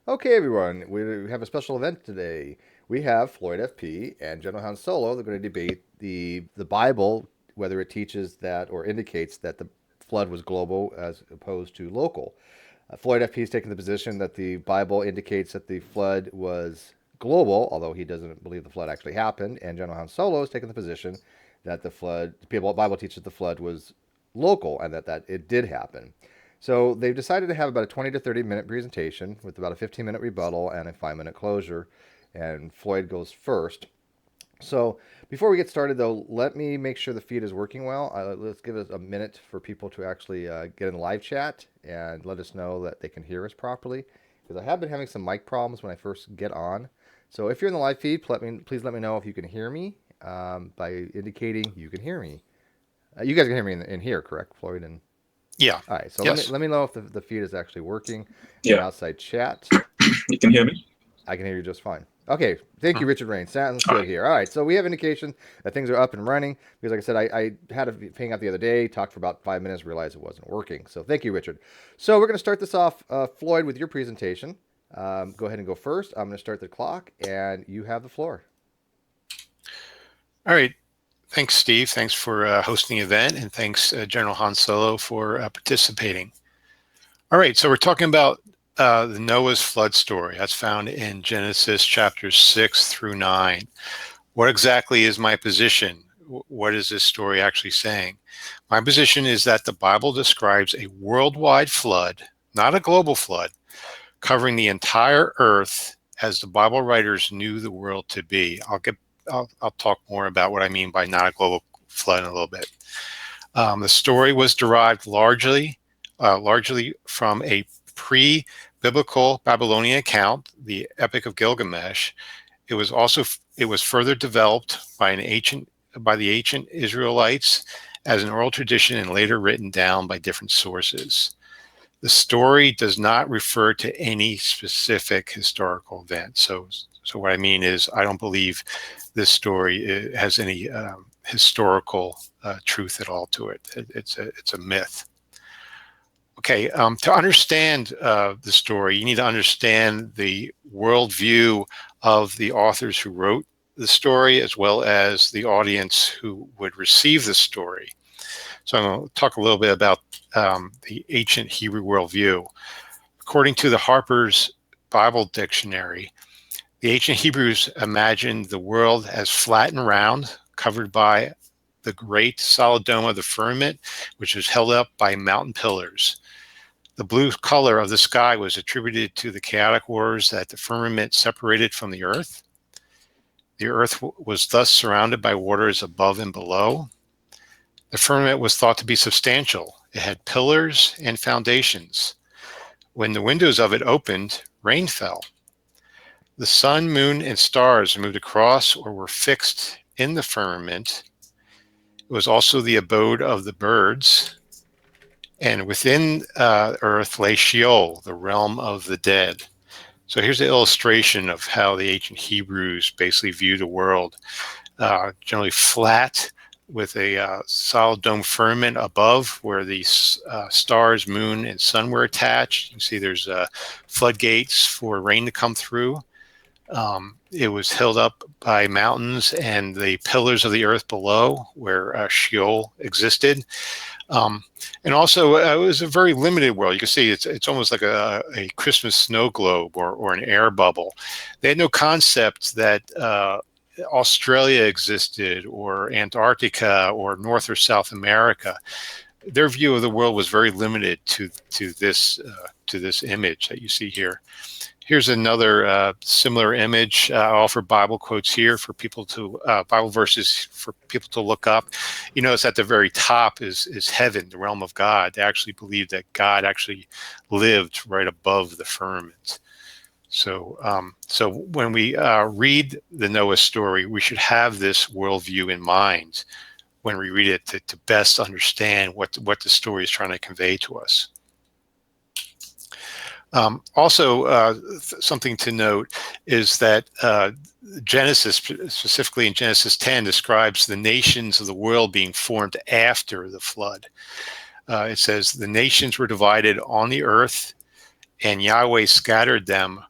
Okay, everyone, we have a special event today. We have Floyd FP and General Han Solo. They're going to debate the Bible, whether it teaches that or indicates that the flood was global as opposed to local. Floyd FP is taking the position that the Bible indicates that the flood was global, although he doesn't believe the flood actually happened. And General Han Solo is taking the position that the Bible teaches the flood was local and that it did happen. So they've decided to have about a 20 to 30 minute presentation with about a 15-minute rebuttal and a 5 minute closure. And Floyd goes first. So before we get started, though, let me make sure the feed is working well. Let's give it a minute for people to actually get in the live chat and let us know that they can hear us properly. Because I have been having some mic problems when I first get on. So if you're in the live feed, please let me know if you can hear me by indicating you can hear me. You guys can hear me in here, correct, Floyd? And Yeah. all right, so let me Yes. let me know if the feed is actually working in the Yeah, outside chat. you can hear me. I can hear you just fine. Okay, thank Mm. you, Richard Rain. Sounds All good right. here. All right, so we have indication that things are up and running because, like I said, I had a ping out the other day, talked for about 5 minutes, realized it wasn't working. So thank you, Richard. So we're going to start this off, Floyd, with your presentation. Go ahead and go first. I'm going to start the clock, and you have the floor. All right. Thanks, Steve. Thanks for hosting the event, and thanks, General Han Solo, for participating. All right. So we're talking about the Noah's flood story. That's found in Genesis chapters 6 through 9. What exactly is my position? What is this story actually saying? My position is that the Bible describes a worldwide flood, not a global flood, covering the entire earth as the Bible writers knew the world to be. I'll talk more about what I mean by not a global flood in a little bit. The story was derived largely from a pre-biblical Babylonian account, the Epic of Gilgamesh. It was further developed by the ancient Israelites as an oral tradition and later written down by different sources. The story does not refer to any specific historical event. So what I mean is, I don't believe this story has any historical truth at all to it. It's a myth. Okay, to understand the story, you need to understand the worldview of the authors who wrote the story, as well as the audience who would receive the story. So I'm going to talk a little bit about the ancient Hebrew worldview. According to the Harper's Bible Dictionary, the ancient Hebrews imagined the world as flat and round, covered by the great solid dome of the firmament, which was held up by mountain pillars. The blue color of the sky was attributed to the chaotic waters that the firmament separated from the earth. The earth was thus surrounded by waters above and below. The firmament was thought to be substantial. It had pillars and foundations. When the windows of it opened, rain fell. The sun, moon, and stars moved across or were fixed in the firmament. It was also the abode of the birds. And within earth lay Sheol, the realm of the dead. So here's an illustration of how the ancient Hebrews basically viewed the world. Generally flat, with a solid dome firmament above where the stars, moon, and sun were attached. You can see there's floodgates for rain to come through. It was held up by mountains and the pillars of the earth below where Sheol existed. And also, it was a very limited world. You can see it's almost like a Christmas snow globe or an air bubble. They had no concept that Australia existed, or Antarctica, or North or South America. Their view of the world was very limited to this image that you see here. Here's another similar image. I'll offer Bible quotes here for people to Bible verses for people to look up. You notice at the very top is heaven, the realm of God. They actually believe that God actually lived right above the firmament. So when we read the Noah story, we should have this worldview in mind when we read it to best understand what the story is trying to convey to us. Also, something to note is that Genesis, specifically in Genesis 10, describes the nations of the world being formed after the flood. It says, the nations were divided on the earth, and Yahweh scattered them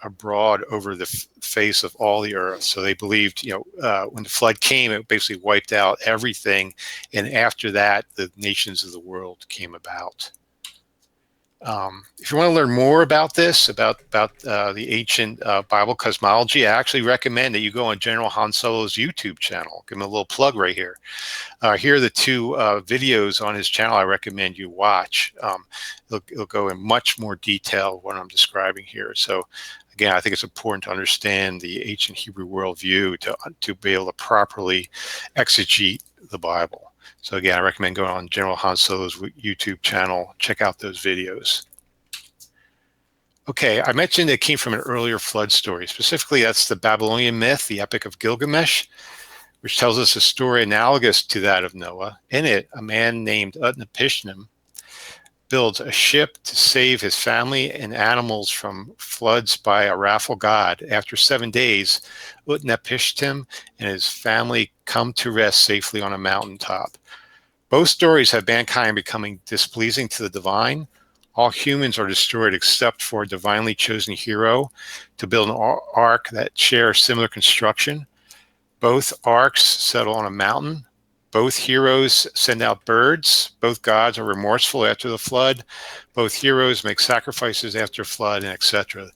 abroad over the face of all the earth. So they believed, when the flood came, it basically wiped out everything. And after that, the nations of the world came about. If you want to learn more about this, about the ancient Bible cosmology, I actually recommend that you go on General Han Solo's YouTube channel. Give him a little plug right here. Here are the two videos on his channel I recommend you watch. It'll go in much more detail what I'm describing here. So again, I think it's important to understand the ancient Hebrew worldview to be able to properly exegete the Bible. So again, I recommend going on General Han Solo's YouTube channel. Check out those videos. Okay, I mentioned it came from an earlier flood story. Specifically, that's the Babylonian myth, the Epic of Gilgamesh, which tells us a story analogous to that of Noah. In it, a man named Utnapishtim builds a ship to save his family and animals from floods by a wrathful god. After 7 days, Utnapishtim and his family come to rest safely on a mountaintop. Both stories have mankind becoming displeasing to the divine. All humans are destroyed except for a divinely chosen hero to build an ark that shares similar construction. Both arks settle on a mountain. Both heroes send out birds. Both gods are remorseful after the flood. Both heroes make sacrifices after flood, and etc.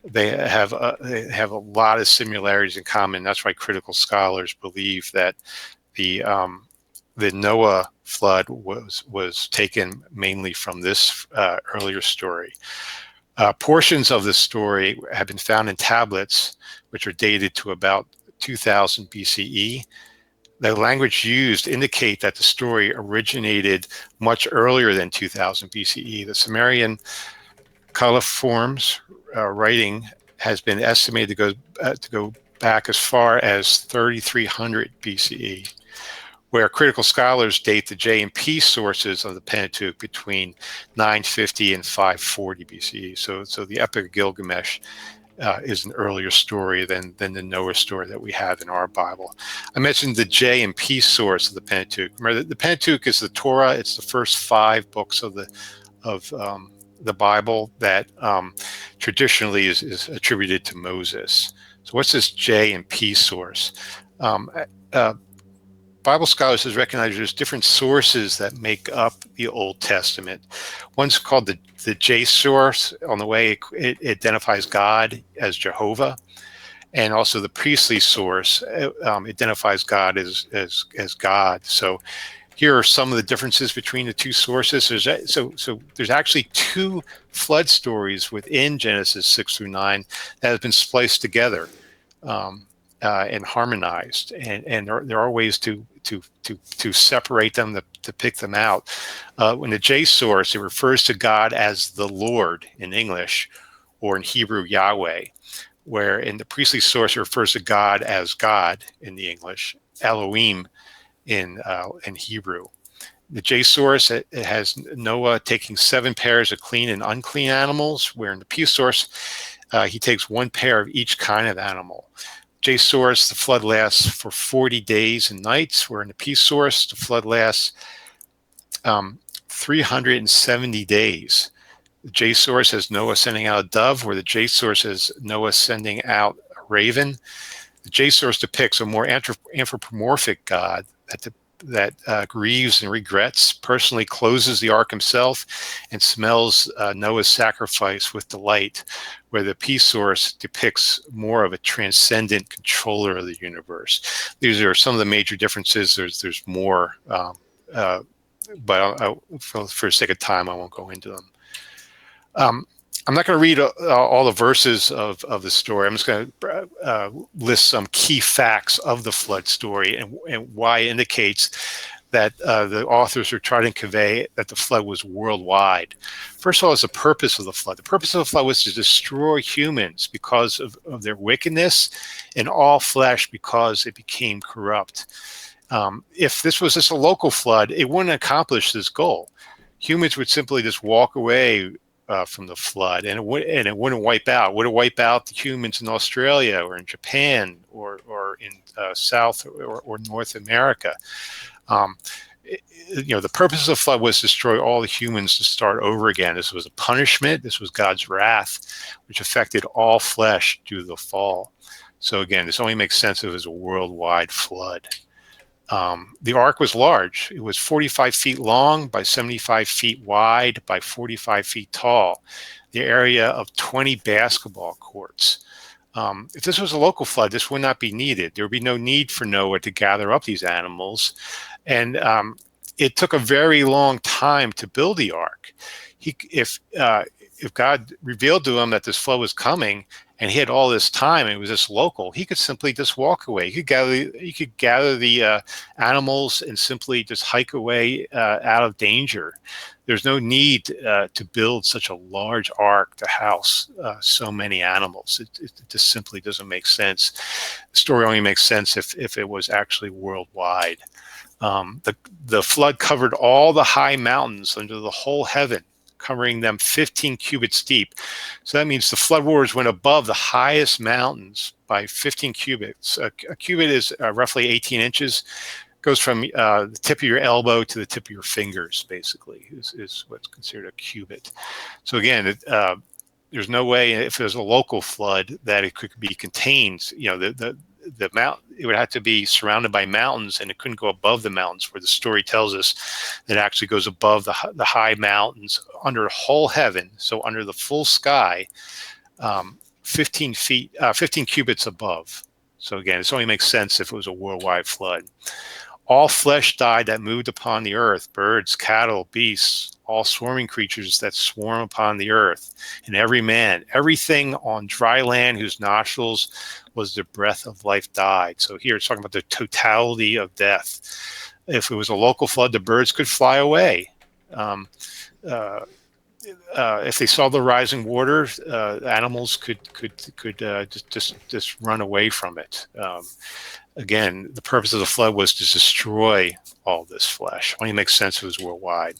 They have a lot of similarities in common. That's why critical scholars believe that the Noah flood was taken mainly from this earlier story. Portions of the story have been found in tablets, which are dated to about 2000 BCE. The language used indicate that the story originated much earlier than 2000 BCE. The Sumerian cuneiform's writing has been estimated to go back as far as 3300 BCE, where critical scholars date the J and P sources of the Pentateuch between 950 and 540 BCE. So the Epic of Gilgamesh is an earlier story than the Noah story that we have in our Bible. I mentioned the J and P source of the Pentateuch. Remember, the Pentateuch is the Torah. It's the first 5 books of the Bible that traditionally is attributed to Moses. So what's this J and P source? Bible scholars have recognized there's different sources that make up the Old Testament. One's called the J source. On the way, it identifies God as Jehovah, and also the priestly source identifies God as God. So here are some of the differences between the two sources. There's actually 2 flood stories within Genesis 6 through 9 that have been spliced together. And harmonized, and there are ways to separate them, to pick them out. In the J source, it refers to God as the Lord in English, or in Hebrew Yahweh, where in the priestly source it refers to God as God in the English, Elohim in Hebrew. The J source, it has Noah taking 7 pairs of clean and unclean animals, where in the P source he takes 1 pair of each kind of animal. J source, the flood lasts for 40 days and nights, where in the P source, the flood lasts 370 days. The J source has Noah sending out a dove, where the J source has Noah sending out a raven. The J source depicts a more anthropomorphic God that grieves and regrets, personally closes the ark himself, and smells Noah's sacrifice with delight, where the P source depicts more of a transcendent controller of the universe. These are some of the major differences. There's more, but for the sake of time, I won't go into them. I'm not going to read all the verses of the story. I'm just going to list some key facts of the flood story and why it indicates that the authors are trying to convey that the flood was worldwide. First of all, is the purpose of the flood. The purpose of the flood was to destroy humans because of their wickedness, and all flesh because it became corrupt. If this was just a local flood, it wouldn't accomplish this goal. Humans would simply just walk away from the flood, and it wouldn't wipe out. Would it wipe out the humans in Australia or in Japan or in South or North America? the purpose of the flood was to destroy all the humans to start over again. This was a punishment. This was God's wrath, which affected all flesh due to the fall. So again, this only makes sense if it was a worldwide flood. The ark was large. It was 45 feet long by 75 feet wide by 45 feet tall, the area of 20 basketball courts. If this was a local flood, this would not be needed. There would be no need for Noah to gather up these animals. And it took a very long time to build the ark. If God revealed to him that this flood was coming, and he had all this time, and it was just local, he could simply just walk away. He could gather the animals and simply just hike away out of danger. There's no need to build such a large ark to house so many animals. It just simply doesn't make sense. The story only makes sense if it was actually worldwide. The flood covered all the high mountains under the whole heaven, covering them 15 cubits deep. So that means the flood waters went above the highest mountains by 15 cubits. A cubit is roughly 18 inches. Goes from the tip of your elbow to the tip of your fingers, basically, is what's considered a cubit. So again, there's no way, if there's a local flood, that it could be contained. The mount, it would have to be surrounded by mountains, and it couldn't go above the mountains, where the story tells us that it actually goes above the high mountains under the whole heaven. So under the full sky, 15 cubits above. So again, this only makes sense if it was a worldwide flood. All flesh died that moved upon the earth, birds, cattle, beasts, all swarming creatures that swarm upon the earth, and every man, everything on dry land whose nostrils was the breath of life died. So here it's talking about the totality of death. If it was a local flood, the birds could fly away. If they saw the rising water, animals could just run away from it. Again, the purpose of the flood was to destroy all this flesh. Only makes sense if it was worldwide.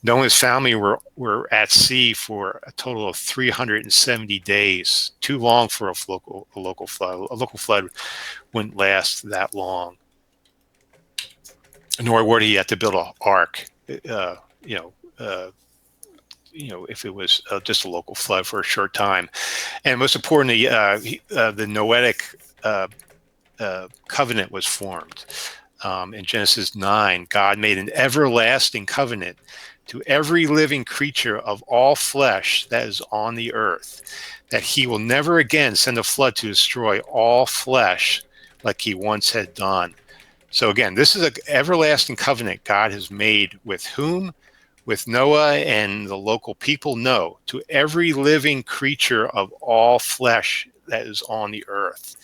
Noah and his family were at sea for a total of 370 days. Too long for a local flood. A local flood wouldn't last that long. Nor would he have to build an ark. If it was just a local flood for a short time. And most importantly, the Noetic covenant was formed. In Genesis 9, God made an everlasting covenant to every living creature of all flesh that is on the earth, that he will never again send a flood to destroy all flesh like he once had done. So again, this is an everlasting covenant God has made with whom? With Noah and the local people. No, to every living creature of all flesh that is on the earth.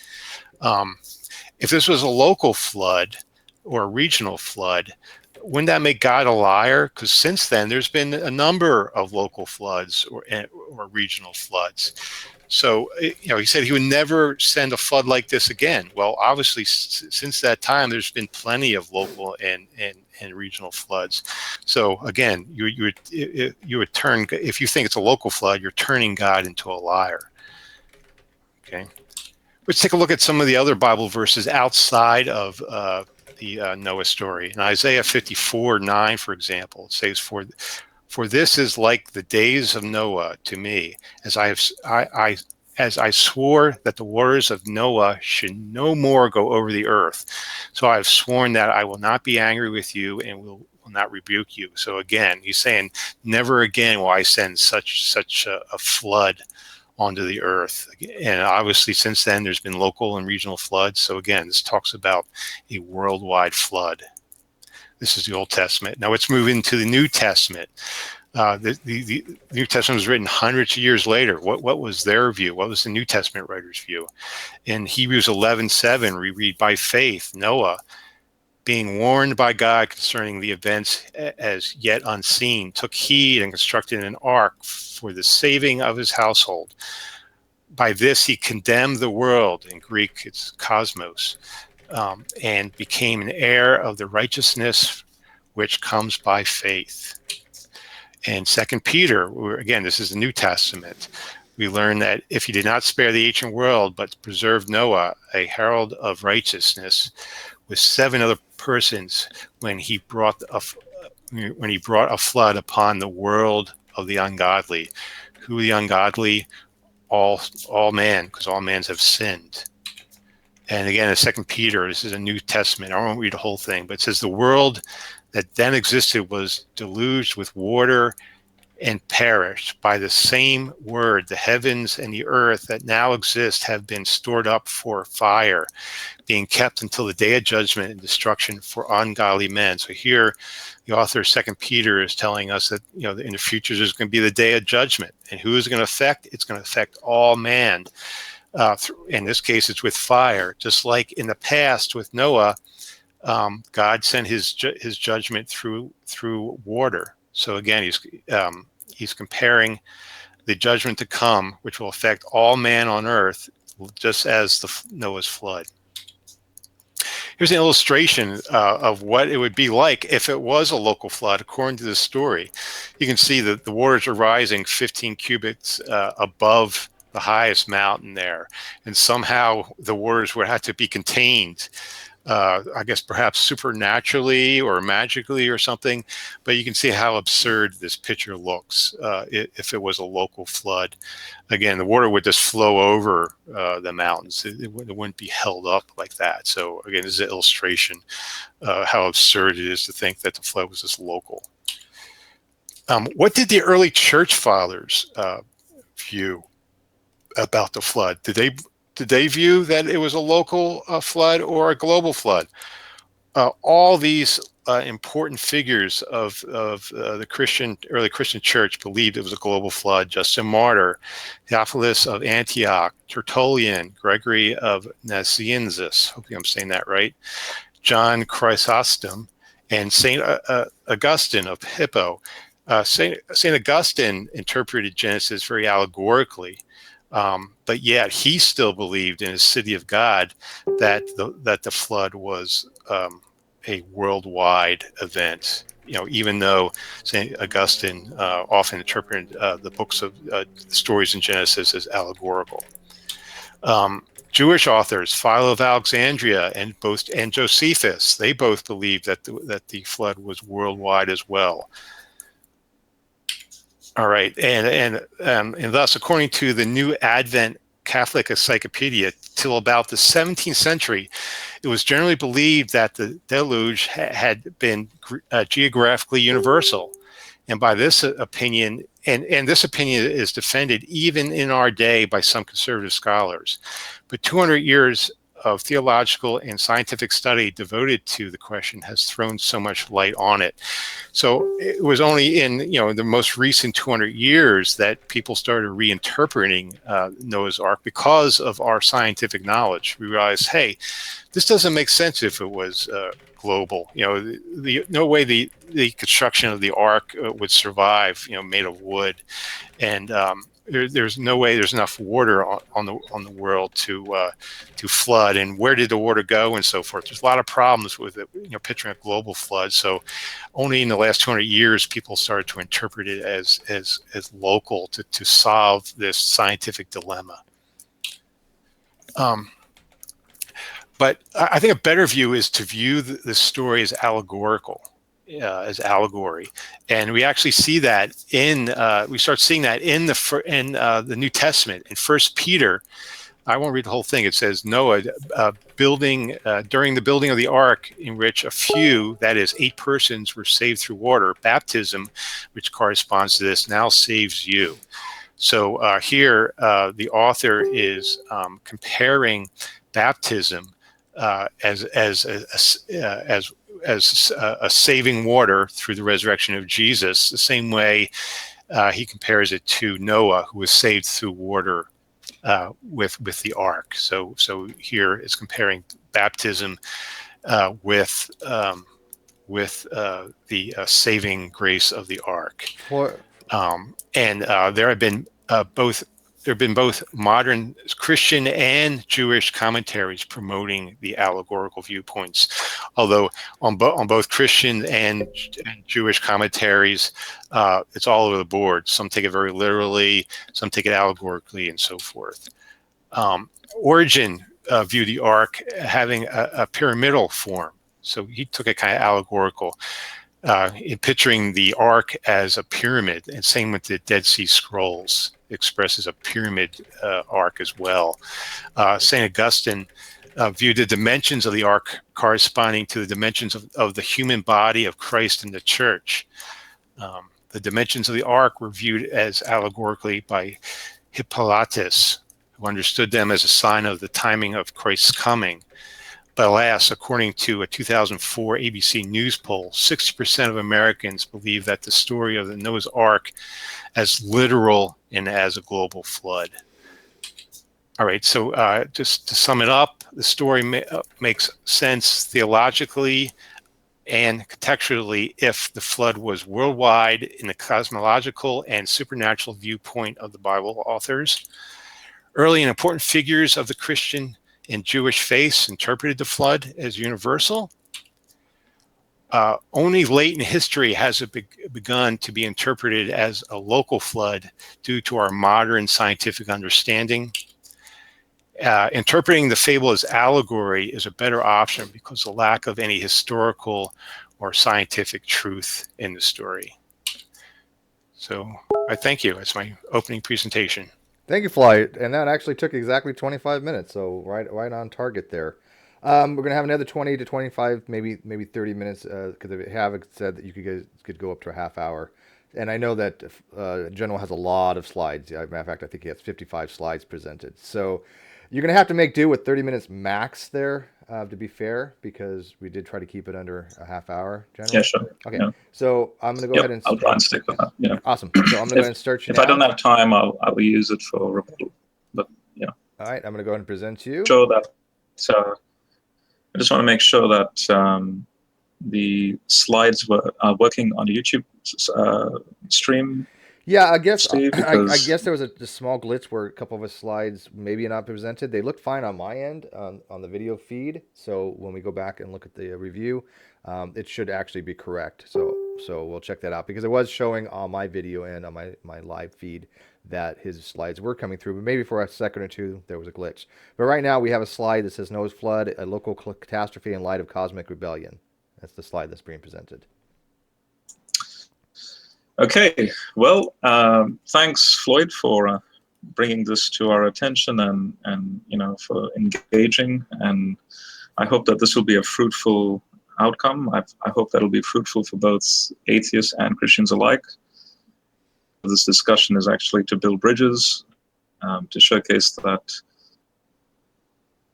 If this was a local flood or a regional flood, wouldn't that make God a liar? Because since then, there's been a number of local floods or regional floods. So, he said he would never send a flood like this again. Well, obviously, since that time, there's been plenty of local and regional floods. So again, you would turn, if you think it's a local flood, you're turning God into a liar. Okay. Let's take a look at some of the other Bible verses outside of the Noah story. In Isaiah 54:9, for example, it says, "For this is like the days of Noah to me, as I swore that the waters of Noah should no more go over the earth. So I have sworn that I will not be angry with you and will not rebuke you." So again, he's saying, never again will I send such a flood onto the earth. And obviously since then there's been local and regional floods. So again, this talks about a worldwide flood. This is the Old Testament. Now let's move into the New Testament. The New Testament was written hundreds of years later. What was their view? What was the New Testament writer's view? In Hebrews 11:7, we read, "By faith, Noah, being warned by God concerning the events as yet unseen, took heed and constructed an ark for the saving of his household. By this he condemned the world," in Greek it's cosmos, "and became an heir of the righteousness which comes by faith." And 2 Peter, again, this is the New Testament, we learn that if he did not spare the ancient world, but preserved Noah, a herald of righteousness, with 7 other persons when he brought a flood upon the world of the ungodly. Who the ungodly? All man, because all men have sinned. And again, in 2 Peter, this is a New Testament. I won't read the whole thing, but it says the world that then existed was deluged with water and perished. By the same word, the heavens and the earth that now exist have been stored up for fire, being kept until the day of judgment and destruction for ungodly men. So here, the author of 2 Peter is telling us that, in the future there's going to be the day of judgment, and who is it going to affect? It's going to affect all man. In this case, it's with fire, just like in the past with Noah. God sent his judgment through water. So again, he's comparing the judgment to come, which will affect all man on earth, just as Noah's flood. Here's an illustration of what it would be like if it was a local flood, according to this story. You can see that the waters are rising 15 cubits above the highest mountain there, and somehow the waters would have to be contained. I guess perhaps supernaturally or magically or something, but you can see how absurd this picture looks if it was a local flood. Again, the water would just flow over the mountains. It wouldn't be held up like that. So again, this is an illustration how absurd it is to think that the flood was just local. What did the early church fathers view about the flood? Did they view that it was a local flood or a global flood? All these important figures of the early Christian church believed it was a global flood. Justin Martyr, Theophilus of Antioch, Tertullian, Gregory of Nazianzus, hopefully I'm saying that right, John Chrysostom, and St. Augustine of Hippo. St. Augustine interpreted Genesis very allegorically. But yet he still believed in his city of God that the flood was a worldwide event. Even though St. Augustine often interpreted the books of stories in Genesis as allegorical. Jewish authors, Philo of Alexandria and Josephus, they both believed that the flood was worldwide as well. All right, and thus, according to the New Advent Catholic Encyclopedia, till about the 17th century, it was generally believed that the deluge had been geographically universal. And by this opinion, and this opinion is defended even in our day by some conservative scholars. But 200 years of theological and scientific study devoted to the question has thrown so much light on it. So it was only in the most recent 200 years that people started reinterpreting Noah's Ark because of our scientific knowledge. We realized, hey, this doesn't make sense if it was global. No way the construction of the Ark would survive, made of wood, and there's no way there's enough water on the world to flood. And where did the water go and so forth? There's a lot of problems with it, picturing a global flood. So only in the last 200 years people started to interpret it as local to solve this scientific dilemma. But I think a better view is to view the story as allegorical. As allegory, and we actually see that we start seeing that in the New Testament. In 1 Peter, I won't read the whole thing. It says Noah during the building of the ark, in which a few, that is 8 persons, were saved through water. Baptism, which corresponds to this, now saves you. So here the author is comparing baptism as a saving water through the resurrection of Jesus, the same way he compares it to Noah, who was saved through water with the ark. So here it's comparing baptism with the saving grace of the ark. And there have been both modern Christian and Jewish commentaries promoting the allegorical viewpoints. Although on both Christian and Jewish commentaries, it's all over the board. Some take it very literally, some take it allegorically, and so forth. Origen view the ark having a pyramidal form. So he took it kind of allegorical, in picturing the ark as a pyramid, and same with the Dead Sea Scrolls expresses a pyramid ark as well. St. Augustine viewed the dimensions of the ark corresponding to the dimensions of the human body of Christ in the church. The dimensions of the ark were viewed as allegorically by Hippolytus, who understood them as a sign of the timing of Christ's coming. But alas, according to a 2004 ABC News poll, 60% of Americans believe that the story of the Noah's Ark as literal and as a global flood. All right, so just to sum it up, the story makes sense theologically and contextually if the flood was worldwide in the cosmological and supernatural viewpoint of the Bible authors. Early and important figures of the Christian and Jewish faiths interpreted the flood as universal. Only late in history has it begun to be interpreted as a local flood due to our modern scientific understanding. Interpreting the fable as allegory is a better option because of the lack of any historical or scientific truth in the story. So I thank you. That's my opening presentation. Thank you, Floyd. And that actually took exactly 25 minutes, so right on target there. We're gonna have another 20 to 25, maybe 30 minutes, because they have said that you could go up to a half hour. And I know that General has a lot of slides. As a matter of fact, I think he has 55 slides presented. So you're going to have to make do with 30 minutes max there, to be fair, because we did try to keep it under a half hour, General. Yeah, sure. Okay, Yeah. so I'm going to go ahead and... I'll try and stick with that. Yeah. Awesome. So I'm going to go ahead and start you if now. I don't have time, I will use it for rebuttal. But yeah. All right, I'm going to go ahead and present to you. Sure that. I just want to make sure that the slides are working on the YouTube stream. Yeah, I guess Steve, I guess there was a small glitch where a couple of the slides maybe not presented. They looked fine on my end on the video feed. So when we go back and look at the review, it should actually be correct. So we'll check that out because it was showing on my video and on my live feed that his slides were coming through. But maybe for a second or two there was a glitch. But right now we have a slide that says Noah's flood, a local catastrophe in light of cosmic rebellion. That's the slide that's being presented. Okay, well, thanks, Floyd, for bringing this to our attention and for engaging. And I hope that this will be a fruitful outcome. I hope that will be fruitful for both atheists and Christians alike. This discussion is actually to build bridges, to showcase that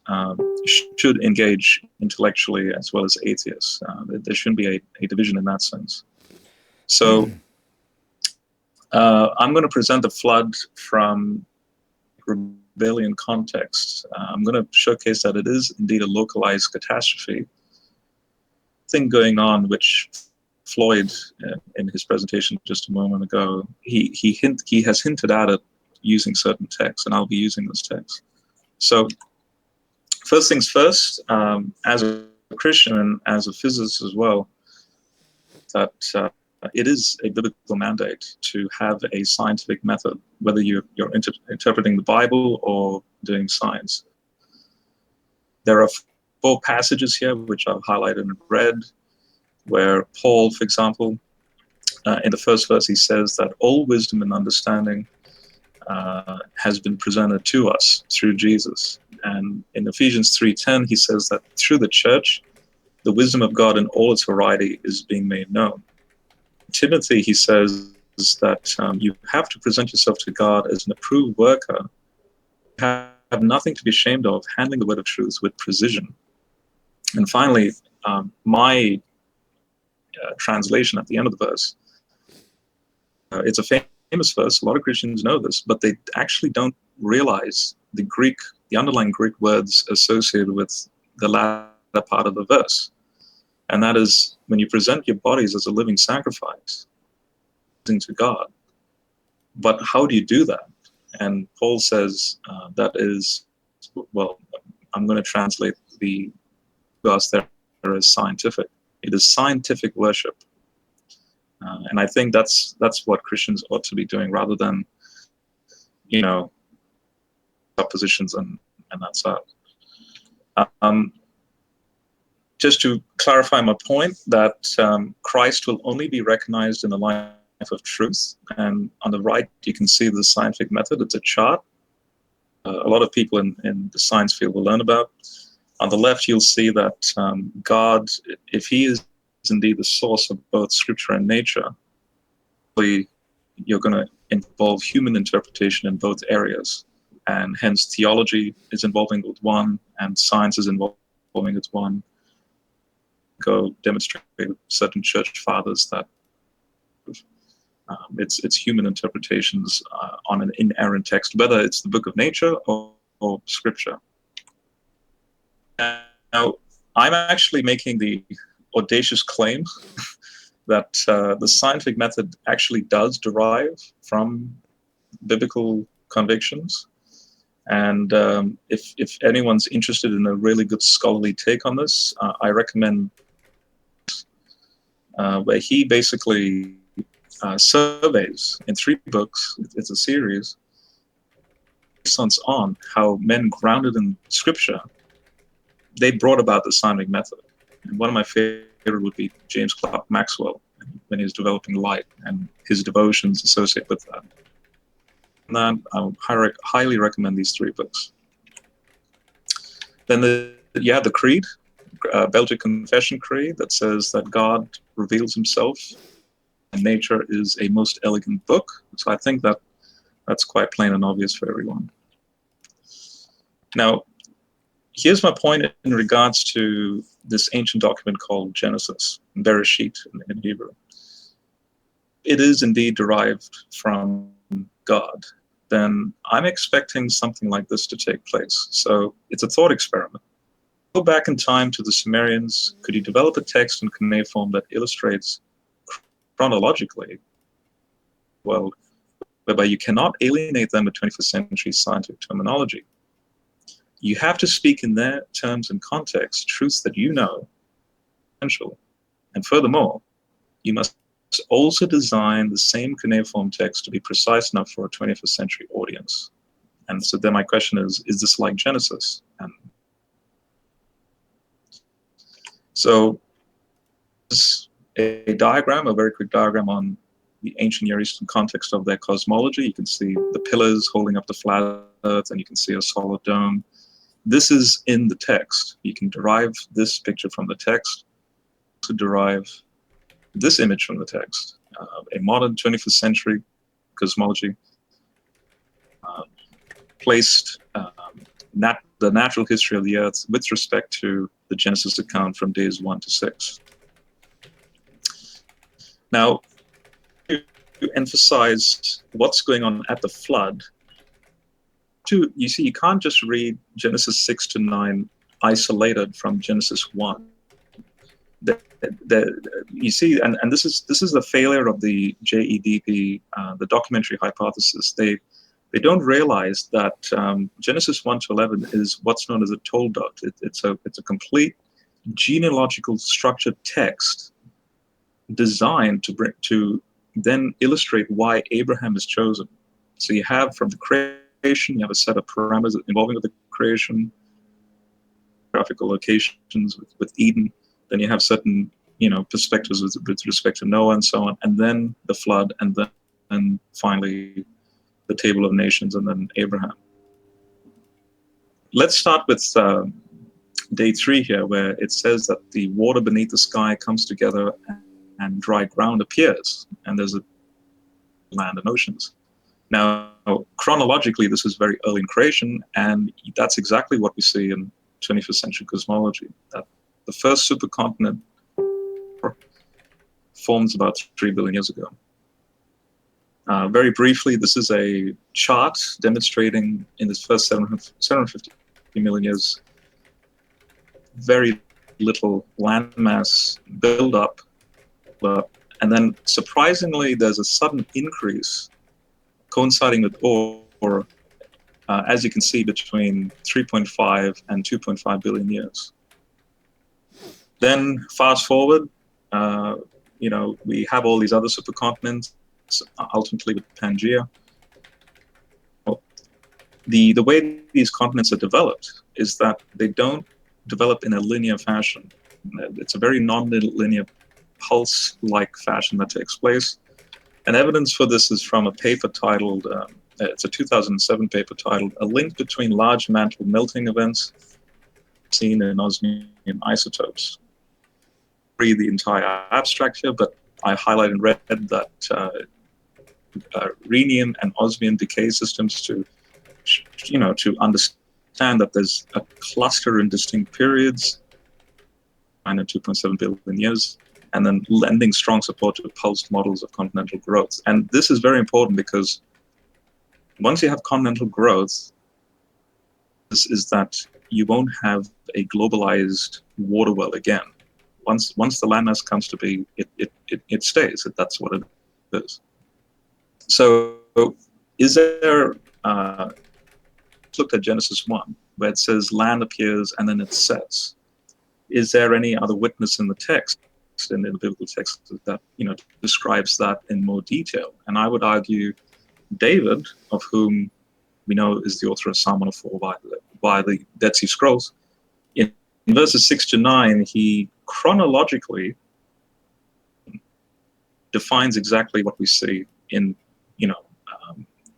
you should engage intellectually as well as atheists. There shouldn't be a division in that sense. So. I'm going to present the flood from rebellion context. I'm going to showcase that it is indeed a localized catastrophe. Thing going on, which Floyd, in his presentation just a moment ago, he has hinted at it using certain texts, and I'll be using those texts. So, first things first, as a Christian and as a physicist as well, that. It is a biblical mandate to have a scientific method, whether you're interpreting the Bible or doing science. There are 4 passages here, which I've highlighted in red, where Paul, for example, in the first verse, he says that all wisdom and understanding has been presented to us through Jesus. And in Ephesians 3:10, he says that through the church, the wisdom of God in all its variety is being made known. Timothy, he says that you have to present yourself to God as an approved worker. You have nothing to be ashamed of, handling the word of truth with precision. And finally, my translation at the end of the verse, it's a famous verse. A lot of Christians know this, but they actually don't realize the underlying Greek words associated with the latter part of the verse. And that is, when you present your bodies as a living sacrifice to God. But how do you do that? And Paul says that is, well, I'm going to translate the verse there as scientific. It is scientific worship. And I think that's what Christians ought to be doing rather than, suppositions and that's that. Just to clarify my point, that Christ will only be recognized in the life of truth. And on the right, you can see the scientific method. It's a chart. A lot of people in the science field will learn about. On the left, you'll see that God, if he is indeed the source of both scripture and nature, you're going to involve human interpretation in both areas. And hence theology is involving with one and science is involving with one. Go demonstrate with certain church fathers that it's human interpretations on an inerrant text, whether it's the book of nature or scripture. Now, I'm actually making the audacious claim that the scientific method actually does derive from biblical convictions. And if anyone's interested in a really good scholarly take on this, I recommend where he basically surveys in 3 books, it's a series, on how men grounded in scripture, they brought about the scientific method. And one of my favorite would be James Clerk Maxwell, when he was developing light and his devotions associated with that. And then I would highly recommend these 3 books. Then you have the Creed, Belgic Confession Creed, that says that God reveals himself and nature is a most elegant book. So I think that's quite plain and obvious for everyone. Now, here's my point in regards to this ancient document called Genesis, Bereshit in Hebrew. It is indeed derived from God. Then I'm expecting something like this to take place. So it's a thought experiment. Go back in time to the Sumerians. Could you develop a text in cuneiform that illustrates chronologically, well, whereby you cannot alienate them with 21st century scientific terminology? You have to speak in their terms and context, truths that you know, essential. And furthermore, you must also design the same cuneiform text to be precise enough for a 21st century audience. And so then my question is this like Genesis? And so this is a diagram, a very quick diagram on the ancient Near Eastern context of their cosmology. You can see the pillars holding up the flat earth, and you can see a solid dome. This is in the text. You can derive this picture from the text to derive this image from the text. A modern 21st century cosmology placed the natural history of the earth with respect to the Genesis account from days 1 to 6. Now, to emphasize what's going on at the flood, you see, you can't just read Genesis 6 to 9 isolated from Genesis 1. You see, and this is the failure of the JEDP, the documentary hypothesis. They don't realize that Genesis 1 to 11 is what's known as a Toldot. It's a complete genealogical structured text designed to then illustrate why Abraham is chosen. So you have from the creation, you have a set of parameters involving the creation, geographical locations with Eden. Then you have certain, perspectives with respect to Noah and so on, and then the flood, and then finally the table of nations, and then Abraham. Let's start with day 3 here, where it says that the water beneath the sky comes together and dry ground appears, and there's a land and oceans. Now, chronologically, this is very early in creation, and that's exactly what we see in 21st century cosmology, that the first supercontinent forms about 3 billion years ago. Very briefly, this is a chart demonstrating in this first 750 million years, very little landmass build up, and then surprisingly, there's a sudden increase coinciding with ore, as you can see, between 3.5 and 2.5 billion years. Then fast forward, we have all these other supercontinents, ultimately with Pangea. The way these continents are developed is that they don't develop in a linear fashion. It's a very non-linear pulse-like fashion that takes place. And evidence for this is from a paper titled, it's a 2007 paper titled, A Link Between Large Mantle Melting Events Seen in Osmium Isotopes. Read the entire abstract here, but I highlighted in red that rhenium and osmium decay systems to understand that there's a cluster in distinct periods, 9 and 2.7 billion years, and then lending strong support to pulsed models of continental growth. And this is very important because once you have continental growth, this is that you won't have a globalized water well again. Once the landmass comes to be, it stays. That's what it is. So is there, looked at Genesis 1, where it says land appears and then it sets. Is there any other witness in the text, in the biblical text, that describes that in more detail? And I would argue David, of whom we know is the author of Psalm 104 by the Dead Sea Scrolls, in verses 6 to 9, he chronologically defines exactly what we see in,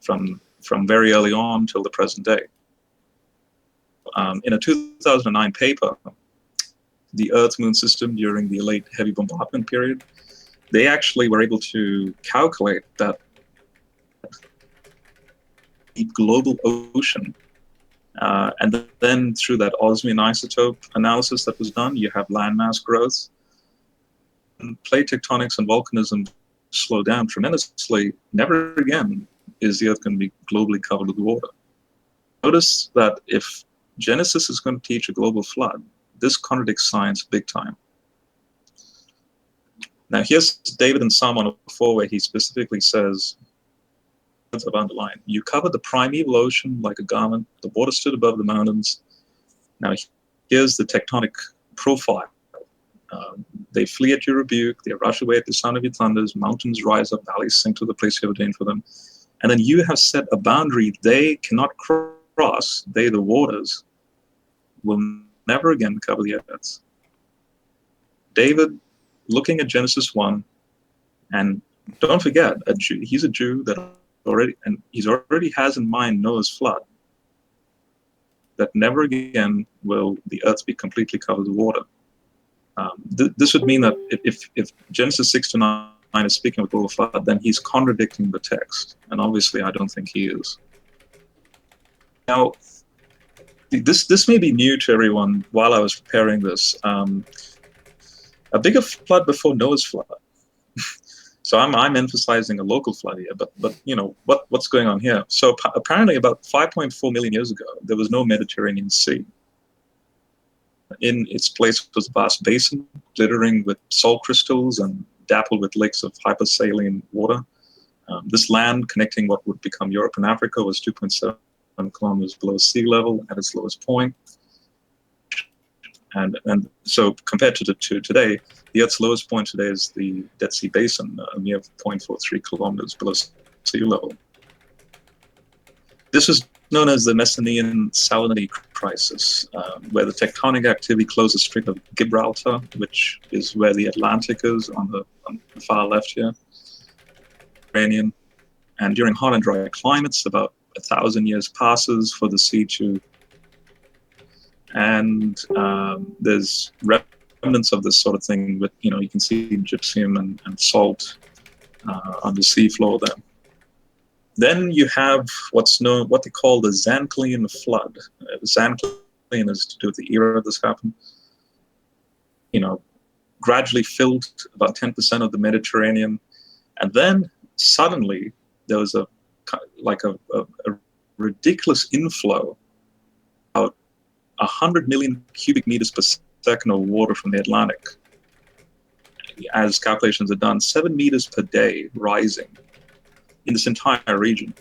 from very early on till the present day. In a 2009 paper, the Earth-Moon system during the late heavy bombardment period, they actually were able to calculate that the global ocean, and then through that osmium isotope analysis that was done, you have landmass growth. And plate tectonics and volcanism slow down tremendously. Never again is the Earth going to be globally covered with water. Notice that if Genesis is going to teach a global flood, this contradicts science big time. Now here's David in Psalm 104, where he specifically says, I've underlined, you covered the primeval ocean like a garment, the water stood above the mountains. Now here's the tectonic profile. They flee at your rebuke, they rush away at the sound of your thunders, mountains rise up, valleys sink to the place you have ordained for them. And then you have set a boundary they cannot cross, they, the waters, will never again cover the earth. David, looking at Genesis 1, and don't forget, he's a Jew that already has in mind Noah's flood, that never again will the earth be completely covered with water. This would mean that if Genesis 6 to 9 is speaking of global flood, then he's contradicting the text, and obviously I don't think he is. Now, this may be new to everyone while I was preparing this. A bigger flood before Noah's flood. So I'm emphasizing a local flood here, but what's going on here? So apparently about 5.4 million years ago, there was no Mediterranean Sea. In its place was a vast basin, glittering with salt crystals and dappled with lakes of hypersaline water. This land connecting what would become Europe and Africa was 2.7 kilometers below sea level at its lowest point. And so compared to today, the Earth's lowest point today is the Dead Sea Basin, a mere 0.43 kilometers below sea level. This was known as the Messinian salinity crisis, where the tectonic activity closed the Strait of Gibraltar, which is where the Atlantic is on the far left here, Mediterranean. And during hot and dry climates, about 1,000 years passes for the sea to, and there's remnants of this sort of thing, but you can see gypsum and salt on the seafloor there. Then you have what they call the Zanclean flood. Zanclean is to do with the era this happened. Gradually filled about 10% of the Mediterranean, and then suddenly there was a ridiculous inflow, about 100 million cubic meters per second of water from the Atlantic. As calculations are done, 7 meters per day rising in this entire region.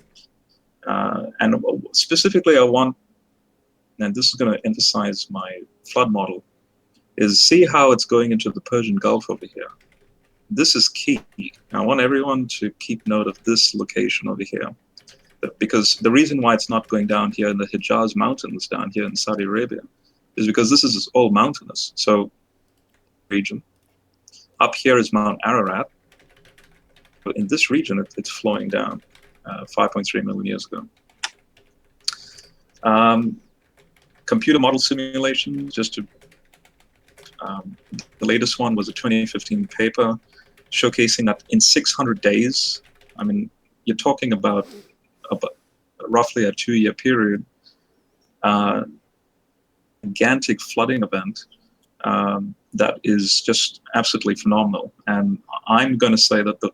And specifically and this is going to emphasize my flood model, is see how it's going into the Persian Gulf over here. This is key. I want everyone to keep note of this location over here, because the reason why it's not going down here in the Hijaz Mountains down here in Saudi Arabia is because this is all mountainous. So region. Up here is Mount Ararat. But in this region, it's flowing down 5.3 million years ago. Computer model simulations, just to, the latest one was a 2015 paper showcasing that in 600 days, I mean, you're talking about roughly a 2-year period, gigantic flooding event that is just absolutely phenomenal. And I'm going to say that the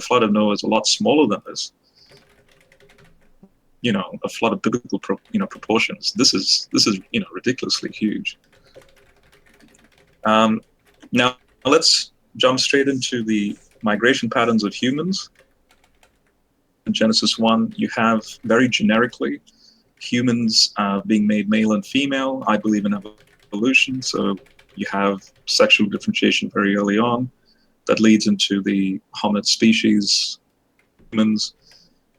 flood of Noah is a lot smaller than this. You know, a flood of biblical proportions. This is ridiculously huge. Now let's jump straight into the migration patterns of humans. In Genesis 1, you have very generically humans being made male and female. I believe in evolution, so you have sexual differentiation very early on that leads into the hominid species, humans.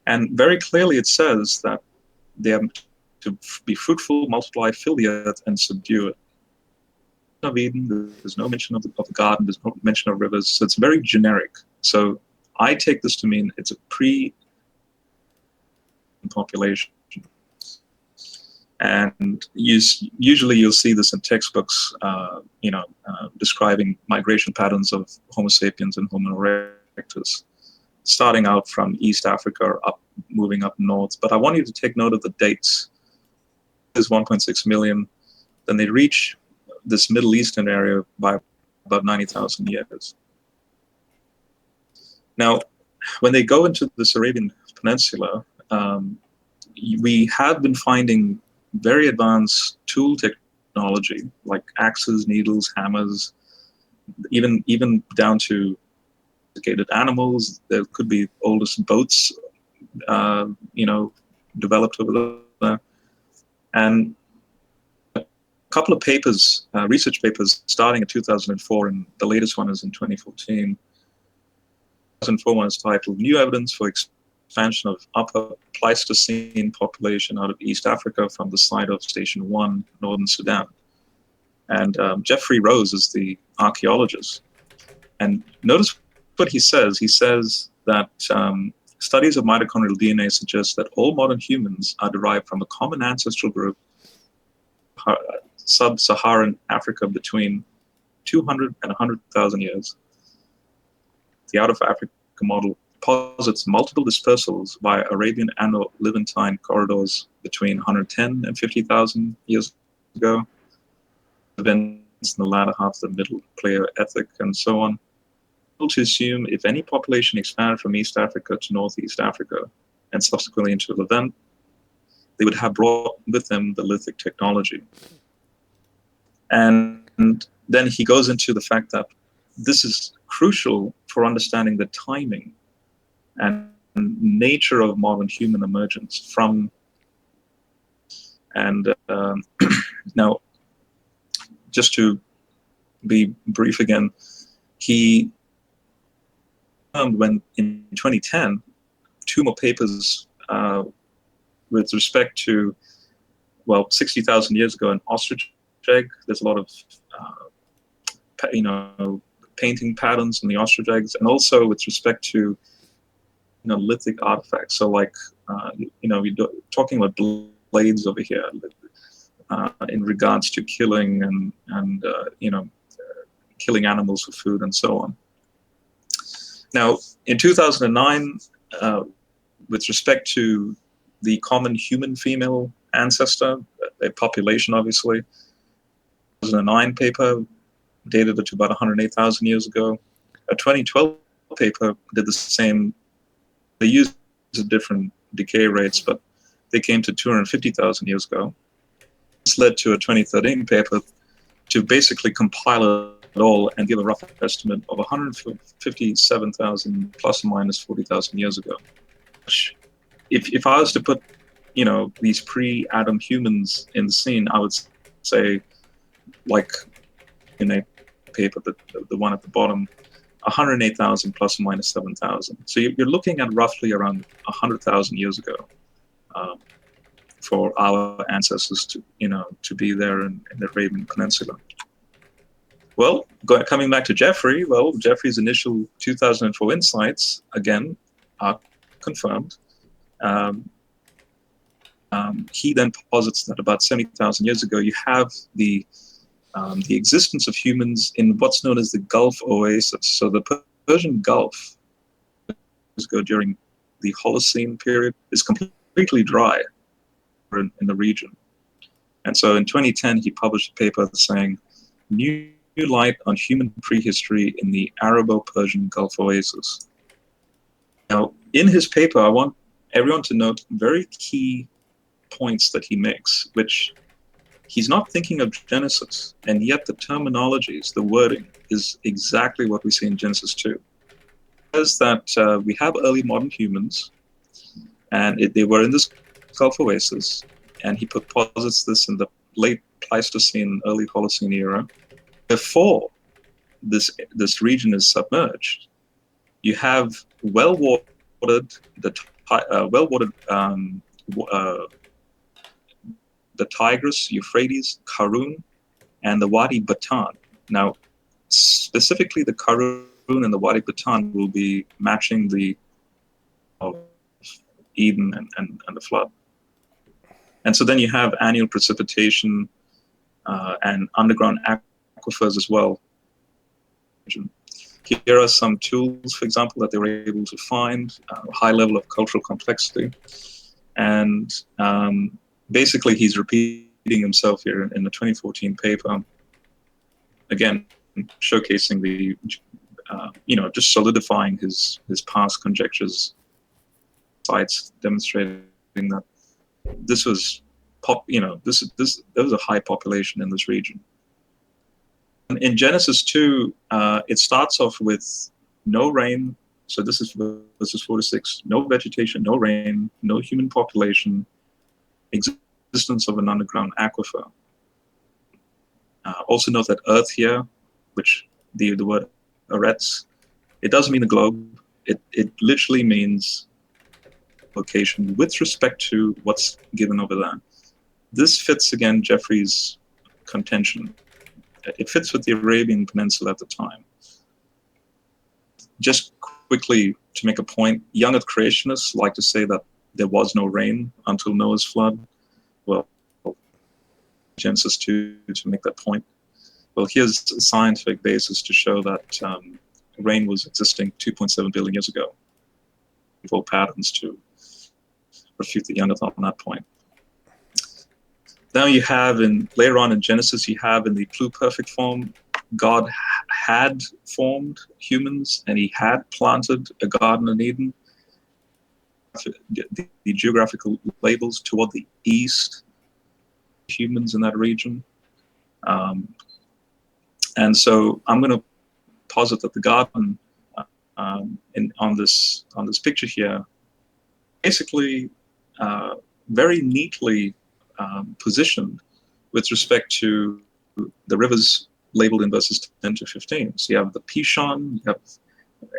And very clearly it says that they are to be fruitful, multiply, fill the earth, and subdue it. Of Eden, there's no mention of the garden, there's no mention of rivers, so it's very generic. So I take this to mean it's a pre-population. And usually you'll see this in textbooks, describing migration patterns of Homo sapiens and Homo erectus, starting out from East Africa, moving up north. But I want you to take note of the dates. There's 1.6 million. Then they reach this Middle Eastern area by about 90,000 years. Now, when they go into this Arabian Peninsula, we have been finding very advanced tool technology like axes, needles, hammers, even down to domesticated animals. There could be oldest boats, developed over there. And a couple of papers, research papers, starting in 2004, and the latest one is in 2014. 2004 one is titled "New Evidence for Expansion of Upper Pleistocene Population out of East Africa from the site of Station 1, Northern Sudan." And Jeffrey Rose is the archaeologist. And notice what he says. He says that studies of mitochondrial DNA suggest that all modern humans are derived from a common ancestral group, sub-Saharan Africa, between 200 and 100,000 years. The out of Africa model posits multiple dispersals via Arabian and Levantine corridors between 110 and 50,000 years ago. Events in the latter half of the Middle Paleolithic and so on. To assume if any population expanded from East Africa to Northeast Africa and subsequently into Levant, they would have brought with them the lithic technology. And then he goes into the fact that this is crucial for understanding the timing and nature of modern human emergence from. And now, just to be brief again, he found when in 2010, 2 more papers with respect to, 60,000 years ago, an ostrich egg. There's a lot of, painting patterns in the ostrich eggs, and also with respect to, lithic artifacts. So, like, we're talking about blades over here, in regards to killing and killing animals for food and so on. Now, in 2009, with respect to the common human female ancestor, a population, obviously, 2009 paper dated to about 108,000 years ago. A 2012 paper did the same. They used different decay rates, but they came to 250,000 years ago. This led to a 2013 paper to basically compile it all and give a rough estimate of 157,000 plus or minus 40,000 years ago. If I was to put, these pre-Adam humans in the scene, I would say, like in a paper, the one at the bottom, 108,000 plus or minus 7,000. So you're looking at roughly around 100,000 years ago for our ancestors to, to be there in the Arabian Peninsula. Well, coming back to Jeffrey, Jeffrey's initial 2004 insights, again, are confirmed. He then posits that about 70,000 years ago, you have the existence of humans in what's known as the Gulf Oasis. So the Persian Gulf, during the Holocene period, is completely dry in the region. And so in 2010, he published a paper saying, New light on human prehistory in the Arabo-Persian Gulf Oasis. Now, in his paper, I want everyone to note very key points that he makes, which he's not thinking of Genesis, and yet the terminologies, the wording, is exactly what we see in Genesis 2. It says that we have early modern humans, and they were in this Gulf Oasis, and he posits this in the late Pleistocene, early Holocene era. Before this region is submerged, you have well-watered the Tigris, Euphrates, Karun, and the Wadi Batan. Now, specifically, the Karun and the Wadi Batan will be matching the Eden and the flood. And so then you have annual precipitation and underground aquifers as well. Here are some tools, for example, that they were able to find, a high level of cultural complexity. And basically, he's repeating himself here in the 2014 paper, again, showcasing the, just solidifying his past conjectures, sites demonstrating that this was there was a high population in this region. In Genesis 2, it starts off with no rain. So this is verses 4 to 6. No vegetation, no rain, no human population, existence of an underground aquifer. Also note that earth here, which the word Eretz, it doesn't mean the globe. It literally means location with respect to what's given over there. This fits, again, Jeffrey's contention. It fits with the Arabian Peninsula at the time. Just quickly to make a point, young earth creationists like to say that there was no rain until Noah's flood. Well, Genesis 2 to make that point. Well, here's a scientific basis to show that rain was existing 2.7 billion years ago. Full patterns to refute the young earth on that point. Now you have later on in Genesis, you have in the pluperfect form, God had formed humans and he had planted a garden in Eden. The geographical labels toward the east, humans in that region. And so I'm going to posit that the garden on this picture here, basically very neatly positioned with respect to the rivers labeled in verses 10 to 15. So you have the Pishon,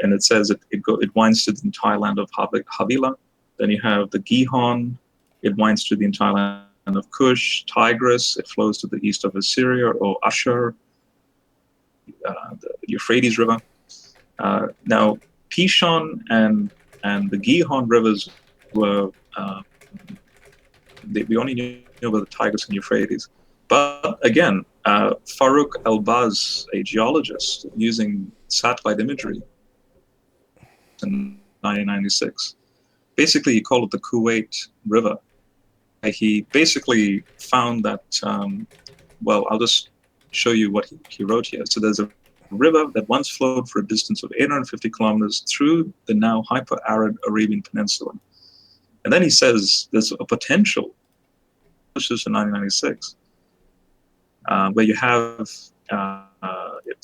and it says it winds to the entire land of Havilah. Then you have the Gihon, it winds to the entire land of Cush. Tigris, it flows to the east of Assyria or Ashur, the Euphrates River. Now, Pishon and the Gihon rivers were we only knew about the Tigris and Euphrates. But again, Farouk Elbaz, a geologist, using satellite imagery in 1996, basically he called it the Kuwait River. He basically found that, I'll just show you what he wrote here. So there's a river that once flowed for a distance of 850 kilometers through the now hyper-arid Arabian Peninsula. And then he says there's a potential, this is in 1996, where you have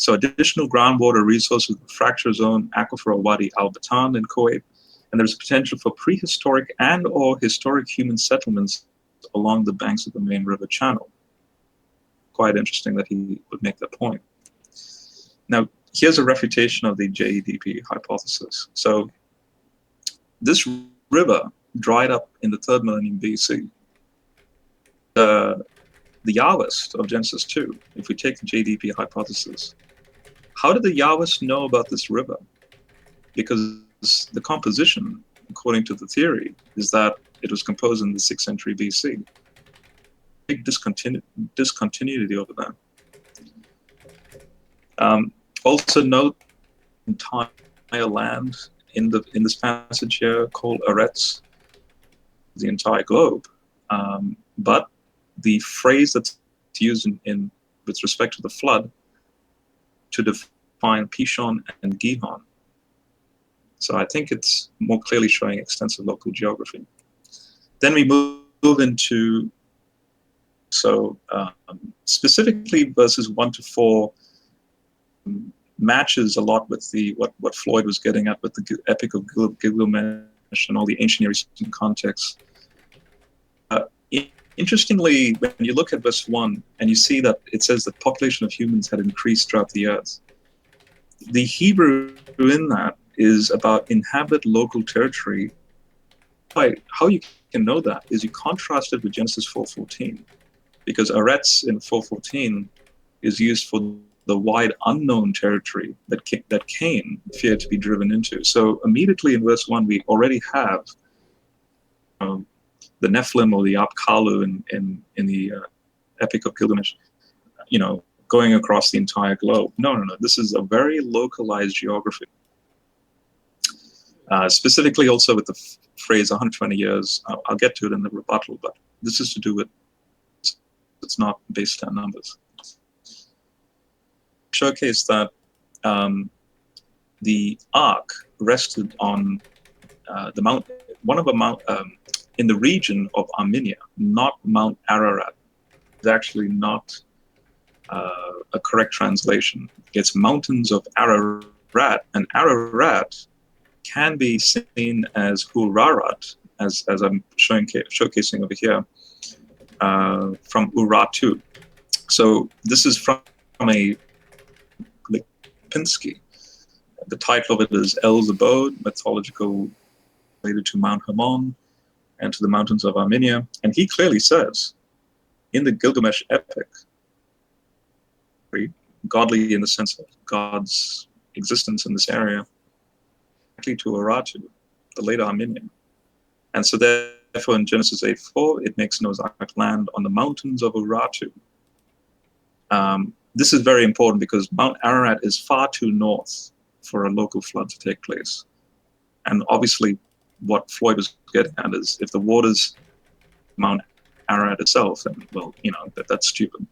additional groundwater resources, the fracture zone, aquifer Wadi al-Batan in Kuwait, and there's potential for prehistoric and or historic human settlements along the banks of the main river channel. Quite interesting that he would make that point. Now, here's a refutation of the JEDP hypothesis. So this river dried up in the 3rd millennium BC. the Yahwist of Genesis 2, if we take the JDP hypothesis, how did the Yahwist know about this river? Because the composition, according to the theory, is that it was composed in the 6th century BC. Big discontinuity over there. Also note entire land in this passage here called Eretz, the entire globe. But the phrase that's used in with respect to the flood to define Pishon and Gihon. So I think it's more clearly showing extensive local geography. Then we move into, specifically verses 1 to 4 matches a lot with what Floyd was getting at with the Epic of Gilgamesh and all the ancient Near Eastern contexts. Interestingly, when you look at verse 1 and you see that it says the population of humans had increased throughout the earth, the Hebrew in that is about inhabit local territory. How you can know that is you contrast it with Genesis 4:14, because Eretz in 4:14 is used for the wide unknown territory that Cain feared to be driven into. So immediately in verse 1, we already have the Nephilim or the Apkalu in the Epic of Gilgamesh, going across the entire globe. No. This is a very localized geography. Specifically also with the phrase 120 years, I'll get to it in the rebuttal, but this is to do with, it's not based on numbers. Showcase that the ark rested on the mount, in the region of Armenia, not Mount Ararat. It's actually not a correct translation. It's mountains of Ararat, and Ararat can be seen as Urarat, as I'm showcasing over here, from Urartu. So this is from a Lipinski. The title of it is El's Abode, mythological related to Mount Hermon and to the mountains of Armenia. And he clearly says, in the Gilgamesh epic, godly in the sense of God's existence in this area, to Urartu, the later Armenian. And so therefore in Genesis 8:4, it makes Noah's Ark land on the mountains of Urartu. This is very important because Mount Ararat is far too north for a local flood to take place. And obviously what Floyd was getting at is if the waters Mount Ararat itself, then, well, that's stupid.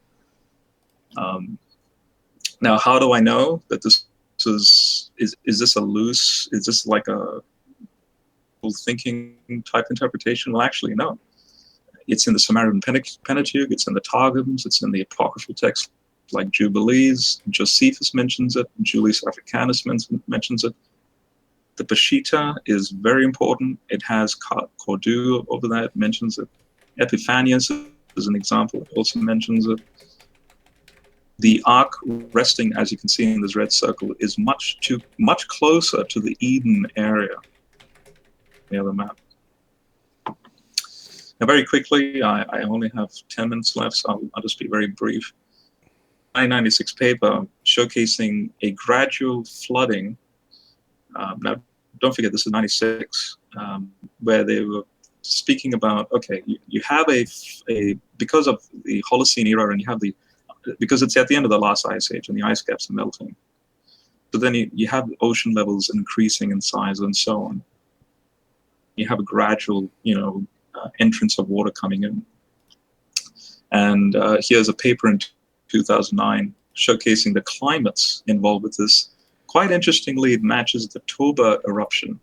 Now, how do I know that this is this a loose, is this like a thinking type interpretation? Well, actually, no. It's in the Samaritan Pentateuch, it's in the Targums, it's in the apocryphal texts like Jubilees. Josephus mentions it, Julius Africanus mentions it. The Peshitta is very important. It has Cordu over there, it mentions it. Epiphanius is an example, also mentions it. The ark resting, as you can see in this red circle, is much closer to the Eden area. The other map. Now, very quickly, I only have 10 minutes left, so I'll just be very brief. 1996 paper showcasing a gradual flooding. Now, don't forget, this is 96, where they were speaking about, okay, you have because of the Holocene era, and you have because it's at the end of the last ice age and the ice caps are melting. So then you have ocean levels increasing in size and so on. You have a gradual, entrance of water coming in. And here's a paper in 2009 showcasing the climates involved with this. Quite interestingly, it matches the Toba eruption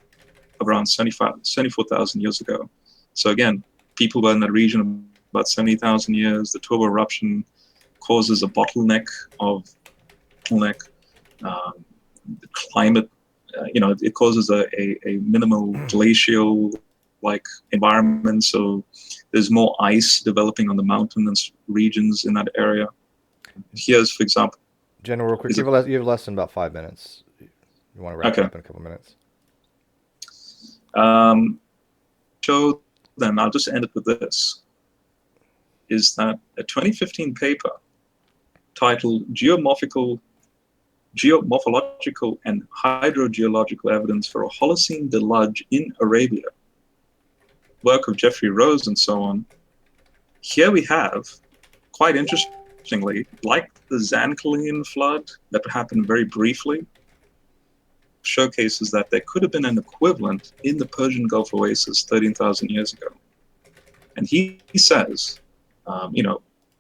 around 74,000 years ago. So again, people were in that region about 70,000 years. The Toba eruption causes a bottleneck. The climate, it causes a minimal glacial-like environment. So there's more ice developing on the mountainous regions in that area. Here's, for example, General, real quick, you have less than about 5 minutes. You want to wrap it up in a couple minutes? Then I'll just end it with this. is that a 2015 paper titled Geomorphological and Hydrogeological Evidence for a Holocene Deluge in Arabia, work of Jeffrey Rose and so on. Here we have, quite interestingly, like the Zancalian flood that happened very briefly, showcases that there could have been an equivalent in the Persian Gulf oasis 13,000 years ago. And he says,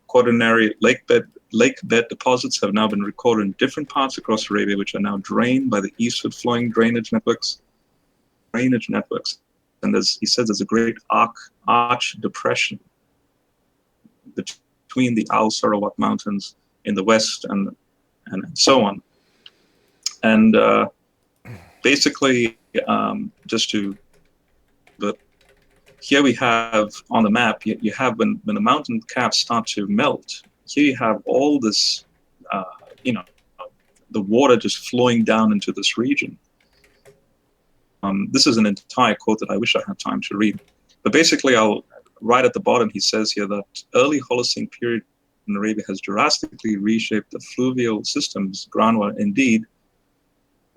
quaternary lake bed deposits have now been recorded in different parts across Arabia, which are now drained by the eastward flowing drainage networks. And he says there's a great arch depression between the Al Sarawat Mountains in the west and so on. And basically, here we have on the map, you have when the mountain caps start to melt, here you have all this, the water just flowing down into this region. This is an entire quote that I wish I had time to read. But basically, right at the bottom, he says here that early Holocene period in Arabia has drastically reshaped the fluvial systems, groundwater, indeed,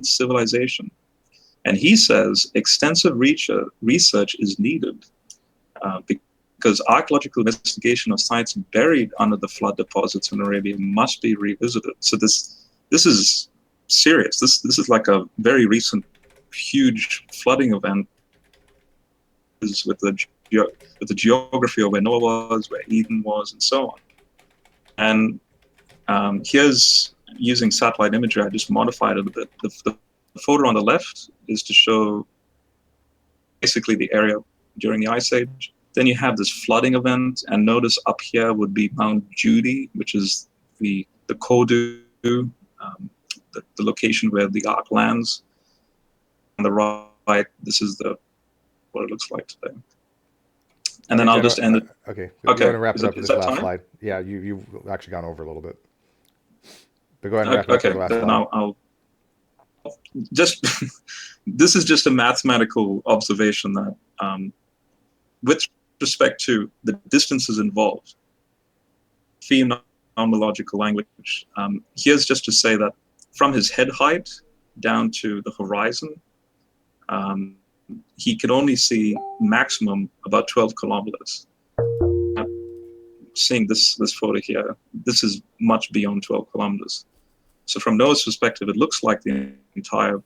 civilization. And he says extensive research is needed because archaeological investigation of sites buried under the flood deposits in Arabia must be revisited. So this is serious. This is like a very recent, huge flooding event with the geography of where Noah was, where Eden was, and so on. And here's, using satellite imagery, I just modified it a bit. The photo on the left is to show basically the area during the Ice Age. Then you have this flooding event, and notice up here would be Mount Judy, which is the Kodu, the location where the Ark lands. On the right, this is what it looks like today. And then I'll just end it. Okay. Okay. Go ahead and wrap it up with Is this that last time? slide. Yeah, you've actually gone over a little bit. But go ahead and wrap it up with the last then slide. I'll just, this is just a mathematical observation that with respect to the distances involved, phenomenological language, here's just to say that from his head height down to the horizon, he could only see maximum about 12 kilometers. Seeing this photo here, this is much beyond 12 kilometers. So from Noah's perspective, it looks like the entire,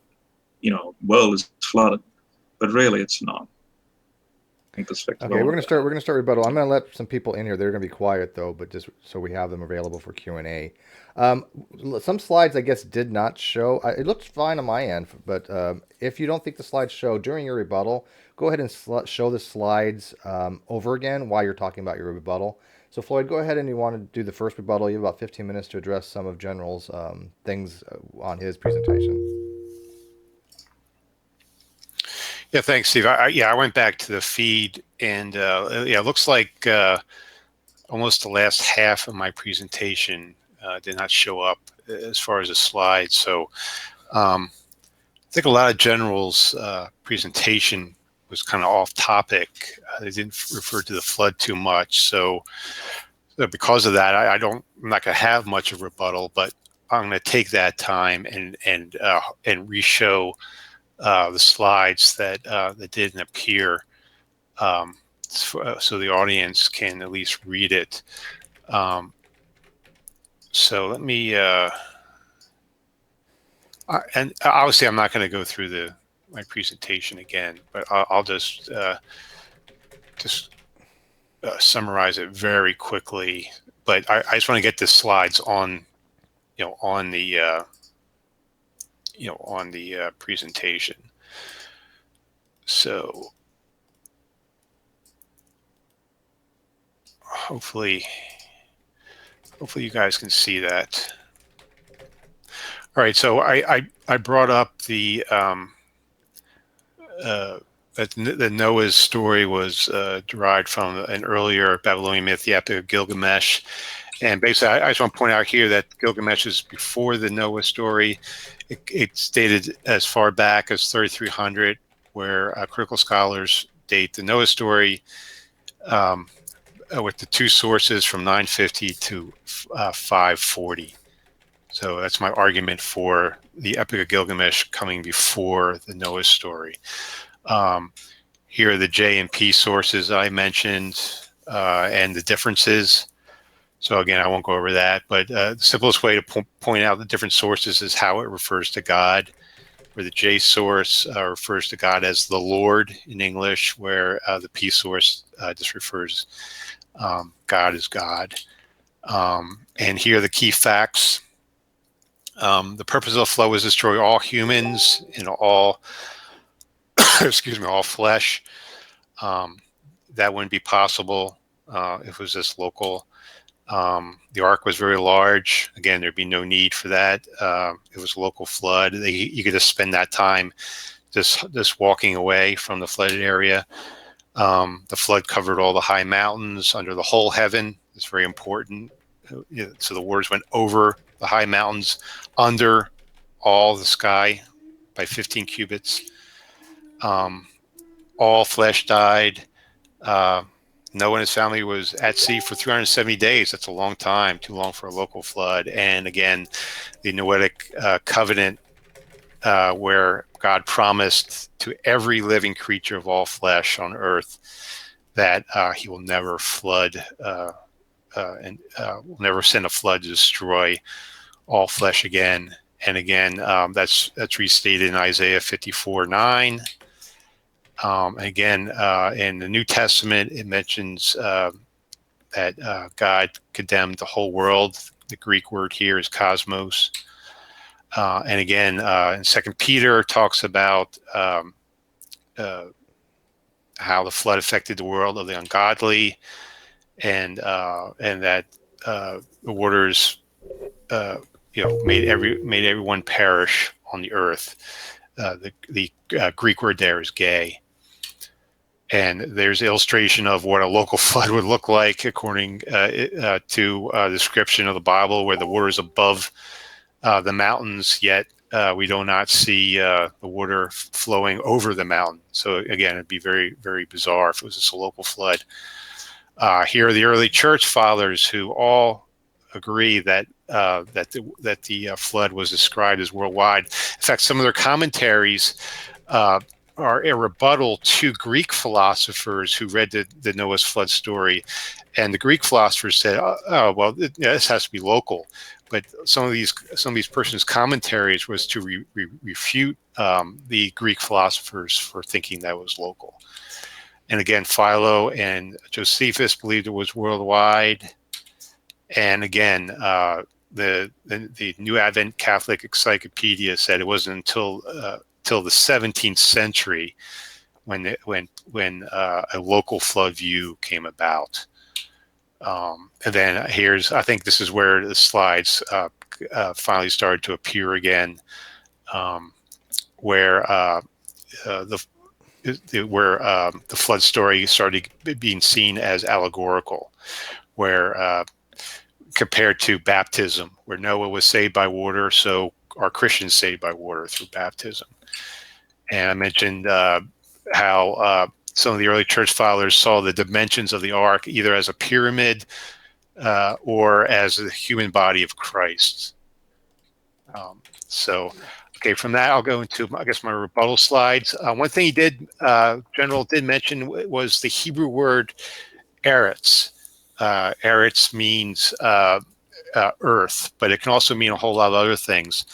world is flooded, but really it's not. Perspective. Okay, we're gonna start rebuttal. I'm gonna let some people in here. They're gonna be quiet though, but just so we have them available for Q&A. Some slides I guess did not show. It looked fine on my end, but if you don't think the slides show during your rebuttal, go ahead and show the slides over again while you're talking about your rebuttal. So Floyd, go ahead and you want to do the first rebuttal. You have about 15 minutes to address some of General's things on his presentation. Yeah, thanks, Steve. I went back to the feed, and it looks like almost the last half of my presentation did not show up as far as the slides. So I think a lot of General's presentation was kind of off topic. They didn't refer to the flood too much. So because of that, I'm not going to have much of a rebuttal, but I'm going to take that time and re-show the slides that didn't appear, so the audience can at least read it. So let me, and obviously I'm not going to go through my presentation again, but I'll just summarize it very quickly. But I just want to get the slides on the presentation. So hopefully you guys can see that. All right, so I brought up that the Noah's story was derived from an earlier Babylonian myth, the Epic of Gilgamesh. And basically, I just want to point out here that Gilgamesh is before the Noah story. It's dated as far back as 3300, where critical scholars date the Noah story with the two sources from 950 to 540. So that's my argument for the Epic of Gilgamesh coming before the Noah story. Here are the J and P sources I mentioned and the differences. So again, I won't go over that, but the simplest way to point out the different sources is how it refers to God, where the J source refers to God as the Lord in English, where the P source just refers God as God. And here are the key facts. The purpose of the flood was to destroy all humans and all, excuse me, all flesh. That wouldn't be possible if it was just local. The ark was very large. Again, there'd be no need for that. It was a local flood. You could just spend that time just walking away from the flooded area. The flood covered all the high mountains under the whole heaven. It's very important. So the waters went over the high mountains, under all the sky by 15 cubits. All flesh died. Noah and his family was at sea for 370 days. That's a long time, too long for a local flood. And again, the Noahic covenant where God promised to every living creature of all flesh on earth that he will never flood and will never send a flood to destroy all flesh again. And again, that's restated in Isaiah 54:9. Again, in the New Testament, it mentions that God condemned the whole world. The Greek word here is cosmos. And again, in 2 Peter talks about how the flood affected the world of the ungodly, and that the waters, made everyone perish on the earth. The Greek word there is gay. And there's illustration of what a local flood would look like according to a description of the Bible, where the water is above the mountains, yet we do not see the water flowing over the mountain. So again, it'd be very, very bizarre if it was just a local flood. Here are the early church fathers who all agree that the flood was described as worldwide. In fact, some of their commentaries are a rebuttal to Greek philosophers who read the Noah's flood story, and the Greek philosophers said, this has to be local. But some of these persons' commentaries was to refute the Greek philosophers for thinking that was local. And again, Philo and Josephus believed it was worldwide. And again, the New Advent Catholic Encyclopedia said it wasn't until the 17th century when a local flood view came about. And then I think this is where the slides finally started to appear again, where the flood story started being seen as allegorical, where compared to baptism, where Noah was saved by water, so are Christians saved by water through baptism. And I mentioned how some of the early church fathers saw the dimensions of the ark either as a pyramid or as the human body of Christ. Okay, from that, I'll go into, I guess, my rebuttal slides. One thing General did mention was the Hebrew word eretz. Eretz means earth, but it can also mean a whole lot of other things.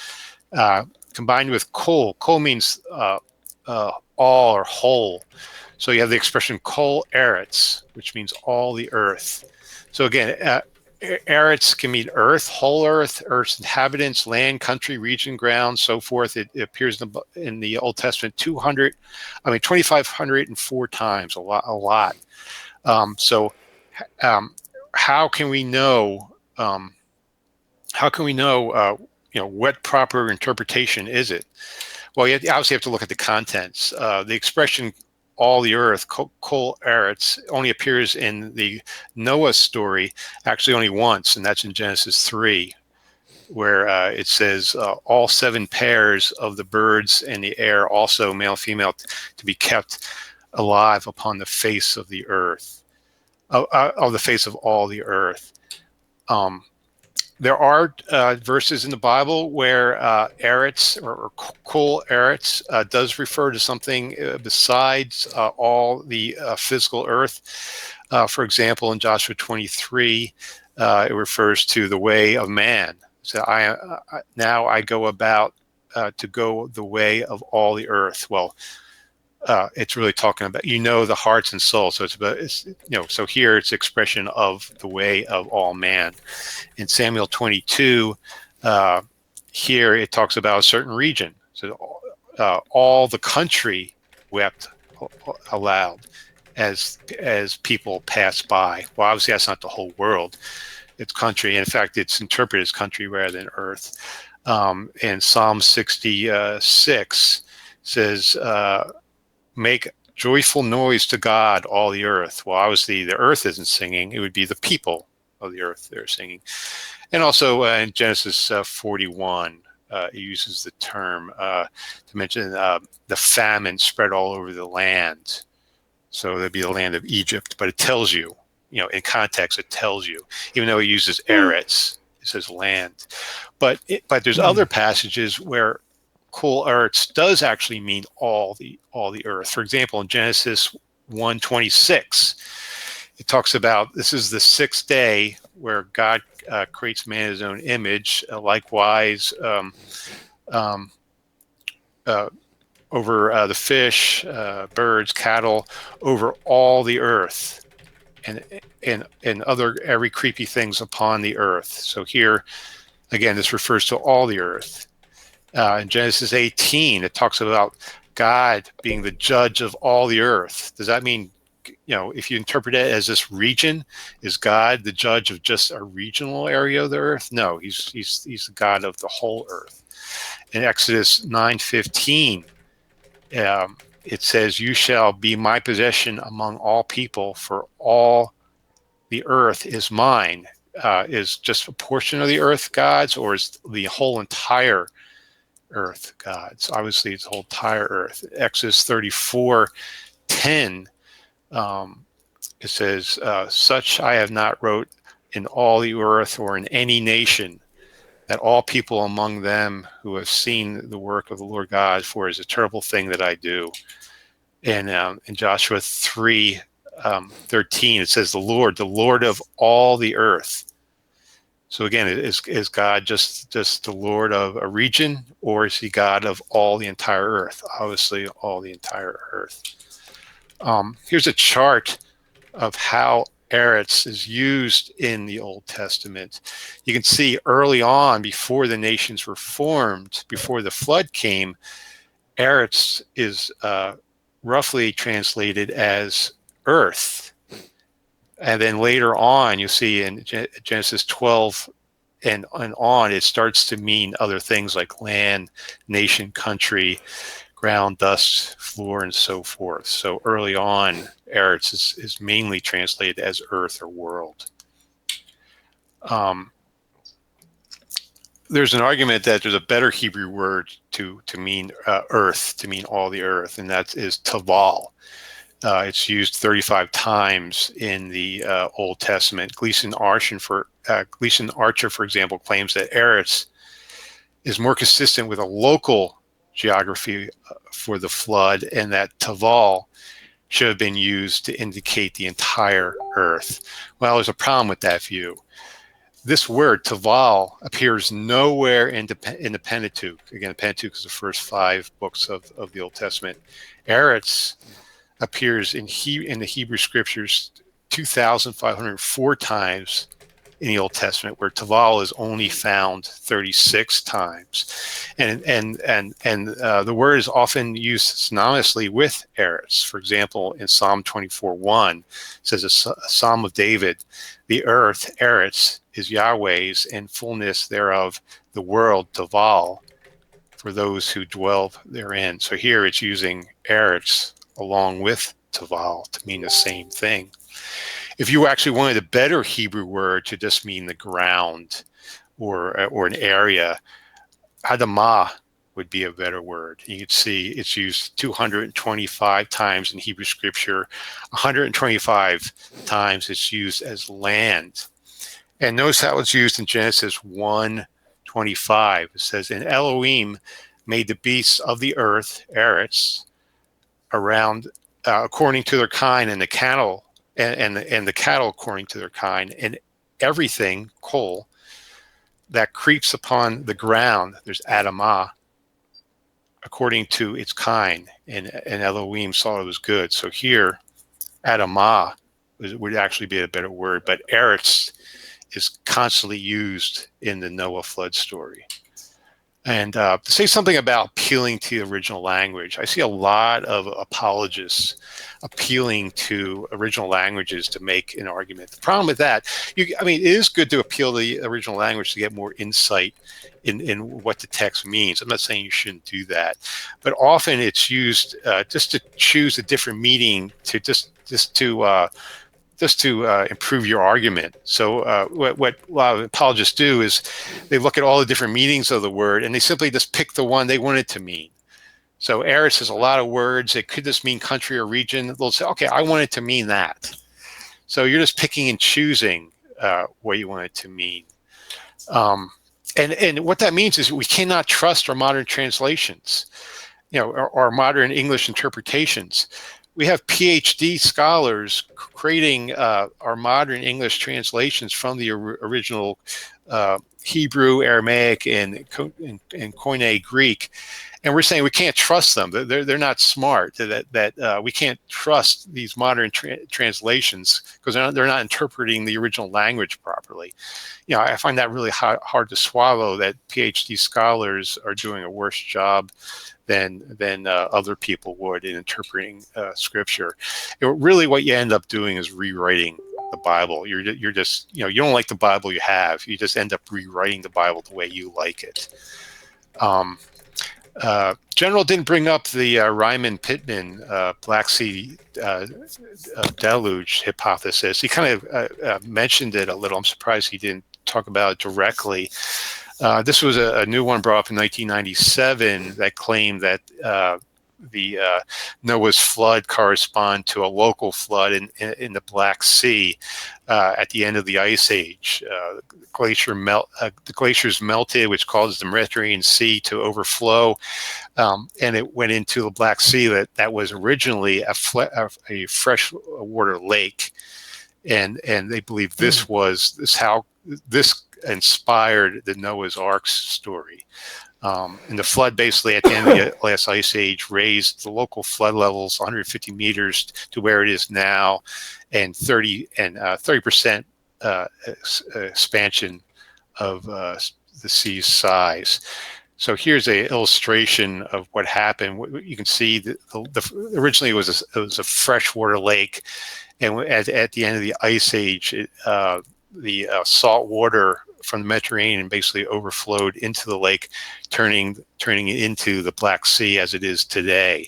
Combined with kol means all or whole. So you have the expression kol eretz, which means all the earth. So again, eretz can mean earth, whole earth, earth's inhabitants, land, country, region, ground, so forth. It appears in the Old Testament 2,504 times, a lot. So how can we know? What proper interpretation is it? Well, you obviously have to look at the contents. The expression all the earth, kol eretz, only appears in the Noah story actually only once, and that's in Genesis 3, where it says all 7 pairs of the birds in the air, also male and female, to be kept alive upon the face of the earth. of the face of all the earth. There are verses in the Bible where eretz or kol eretz does refer to something besides all the physical earth. For example, in Joshua 23, it refers to the way of man. So now I go about to go the way of all the earth. Well, it's really talking about, the hearts and souls. So so here it's expression of the way of all man. In Samuel 22, here it talks about a certain region. So all the country wept aloud as people passed by. Well, obviously that's not the whole world. It's country. In fact, it's interpreted as country rather than earth. And Psalm 66 says, make joyful noise to God, all the earth. Well, obviously the earth isn't singing. It would be the people of the earth that are singing. And also in Genesis 41, it uses the term to mention the famine spread all over the land. So that'd be the land of Egypt. But it tells you, in context, it tells you, even though it uses eretz, it says land. But there's other passages where kol eretz does actually mean all the earth. For example, in Genesis 1:26, it talks about this is the sixth day where God creates man in his own image. Likewise, over the fish, birds, cattle, over all the earth, and other every creepy things upon the earth. So here, again, this refers to all the earth. In Genesis 18, it talks about God being the judge of all the earth. Does that mean, if you interpret it as this region, is God the judge of just a regional area of the earth? No, he's the God of the whole earth. In Exodus 9:15, it says, "You shall be my possession among all people, for all the earth is mine." Is just a portion of the earth God's, or is the whole entire earth God's? Obviously, it's the whole entire earth. Exodus 34:10, it says, "Such I have not wrote in all the earth or in any nation, that all people among them who have seen the work of the Lord God, for it is a terrible thing that I do." And in Joshua 3:13, it says, the Lord of all the earth. So again, is God just the Lord of a region, or is he God of all the entire earth? Obviously, all the entire earth. Here's a chart of how eretz is used in the Old Testament. You can see early on, before the nations were formed, before the flood came, eretz is roughly translated as earth. And then later on, you see in Genesis 12 and on, it starts to mean other things like land, nation, country, ground, dust, floor, and so forth. So early on, eretz is mainly translated as earth or world. There's an argument that there's a better Hebrew word to mean earth, to mean all the earth, and that is taval. It's used 35 times in the Old Testament. Gleason Archer, for example, claims that eretz is more consistent with a local geography for the flood, and that taval should have been used to indicate the entire earth. Well, there's a problem with that view. This word taval appears nowhere in the Pentateuch. Again, the Pentateuch is the first 5 books of the Old Testament. Eretz appears in the Hebrew scriptures 2,504 times in the Old Testament, where taval is only found 36 times, and the word is often used synonymously with eretz. For example, in Psalm 24:1, it says, a Psalm of David, "The earth, eretz, is Yahweh's, and fullness thereof, the world, taval, for those who dwell therein." So here it's using eretz along with taval to mean the same thing. If you actually wanted a better Hebrew word to just mean the ground or an area, Adamah would be a better word. You can see it's used 225 times in Hebrew scripture, 125 times it's used as land. And notice how it's used in Genesis 1:25. It says, and Elohim made the beasts of the earth, eretz, around according to their kind, and the cattle and the cattle according to their kind, and everything, kol, that creeps upon the ground. There's Adamah, according to its kind, and Elohim saw it was good. So here, Adamah would actually be a better word, but eretz is constantly used in the Noah flood story. And to say something about appealing to the original language, I see a lot of apologists appealing to original languages to make an argument. The problem with that, I mean, it is good to appeal to the original language to get more insight in what the text means. I'm not saying you shouldn't do that, but often it's used just to choose a different meaning to just to improve your argument. So what a lot of apologists do is they look at all the different meanings of the word and they simply just pick the one they want it to mean. So eretz has a lot of words. It could just mean country or region. They'll say, okay, I want it to mean that. So you're just picking and choosing what you want it to mean. And what that means is we cannot trust our modern translations, our modern English interpretations. We have PhD scholars creating our modern English translations from the original Hebrew, Aramaic, and Koine Greek, and we're saying we can't trust them. They're not smart. That we can't trust these modern translations because they're not interpreting the original language properly. I find that really hard to swallow. That PhD scholars are doing a worse job than other people would in interpreting scripture. Really, what you end up doing is rewriting the Bible. You're just you don't like the Bible you have. You just end up rewriting the Bible the way you like it. General didn't bring up the Ryman-Pittman Black Sea deluge hypothesis. He kind of mentioned it a little. I'm surprised he didn't talk about it directly. This was a new one brought up in 1997 that claimed that the Noah's flood correspond to a local flood in the Black Sea at the end of the Ice Age. The glaciers melted, which caused the Mediterranean Sea to overflow, and it went into the Black Sea that was originally a freshwater lake, and they believe this inspired the Noah's Ark story. And the flood basically at the end of the last ice age raised the local flood levels 150 meters to where it is now, and 30% expansion of the sea's size. So here's an illustration of what happened. You can see that originally it was a freshwater lake, and at the end of the ice age, the salt water from the Mediterranean basically overflowed into the lake, turning it into the Black Sea as it is today.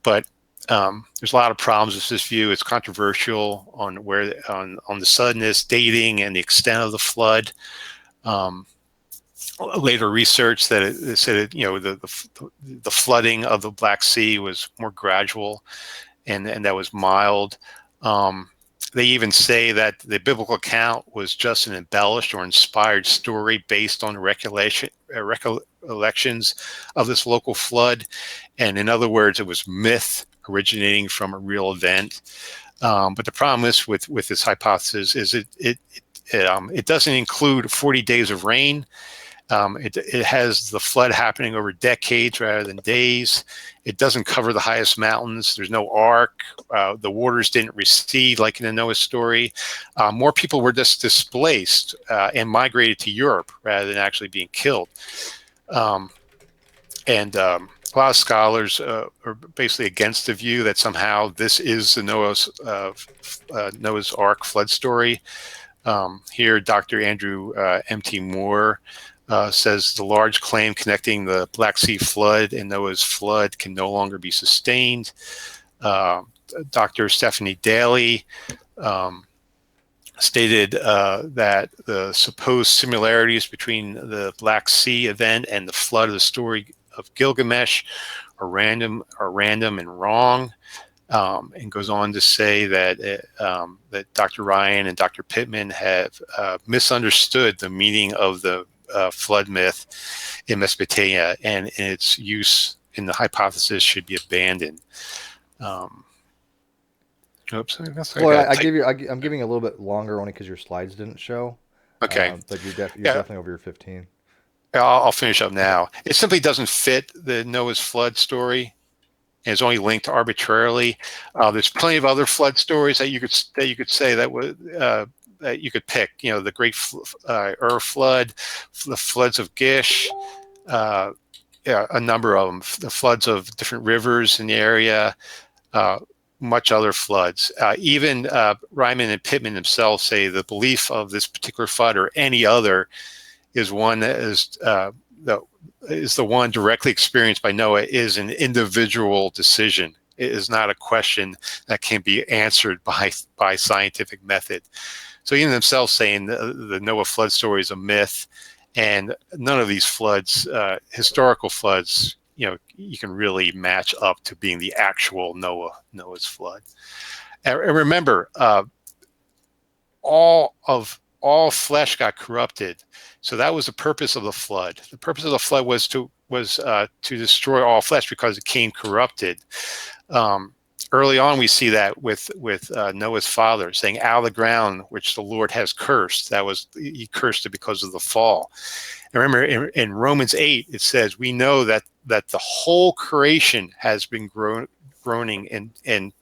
But there's a lot of problems with this view. It's controversial on the suddenness, dating, and the extent of the flood. Later research that it said the flooding of the Black Sea was more gradual, and that was mild. They even say that the biblical account was just an embellished or inspired story based on recollections of this local flood. And in other words, it was myth originating from a real event. But the problem is with this hypothesis is it doesn't include 40 days of rain. It has the flood happening over decades rather than days. It doesn't cover the highest mountains. There's no ark. The waters didn't recede like in the Noah story. More people were just displaced and migrated to Europe rather than actually being killed. And a lot of scholars are basically against the view that somehow this is the Noah's Ark flood story. Here, Dr. Andrew M.T. Moore says the large claim connecting the Black Sea flood and Noah's flood can no longer be sustained. Dr. Stephanie Daly stated that the supposed similarities between the Black Sea event and the flood of the story of Gilgamesh are random and wrong, and goes on to say that that Dr. Ryan and Dr. Pittman have misunderstood the meaning of the flood myth in Mesopotamia, and its use in the hypothesis should be abandoned. Oops, Well, I'm giving a little bit longer only because your slides didn't show. Okay. But you're definitely over your 15. I'll finish up now. It simply doesn't fit the Noah's flood story, and it's only linked arbitrarily. There's plenty of other flood stories that you could say that would that you could pick. You know, the Great Ur flood, the floods of Gish, yeah, a number of them. The floods of different rivers in the area. Much other floods. Even Ryman and Pittman themselves say the belief of this particular flood or any other is one that is the one directly experienced by Noah is an individual decision. It is not a question that can be answered by scientific method. So even themselves saying the Noah flood story is a myth, and none of these floods, historical floods, you know, you can really match up to being the actual Noah's flood. And remember, all flesh got corrupted. So that was the purpose of the flood. The purpose of the flood was to destroy all flesh because it came corrupted. Early on, we see that with Noah's father saying, "Out of the ground which the Lord has cursed." That was, he cursed it because of the fall. And remember, in Romans 8, it says, "We know that the whole creation has been groaning in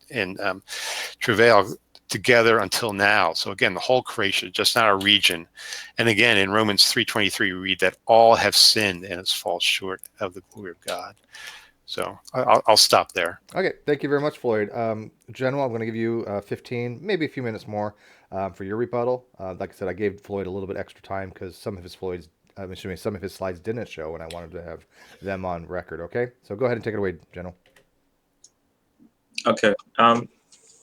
travail together until now." So again, the whole creation, just not a region. And again, in Romans 3:23, we read that all have sinned and has fallen short of the glory of God. So I'll stop there. Okay, thank you very much, Floyd. General, I'm going to give you 15, maybe a few minutes more for your rebuttal. Like I said, I gave Floyd a little bit extra time because some of his slides didn't show, and I wanted to have them on record. Okay, so go ahead and take it away, General. Okay.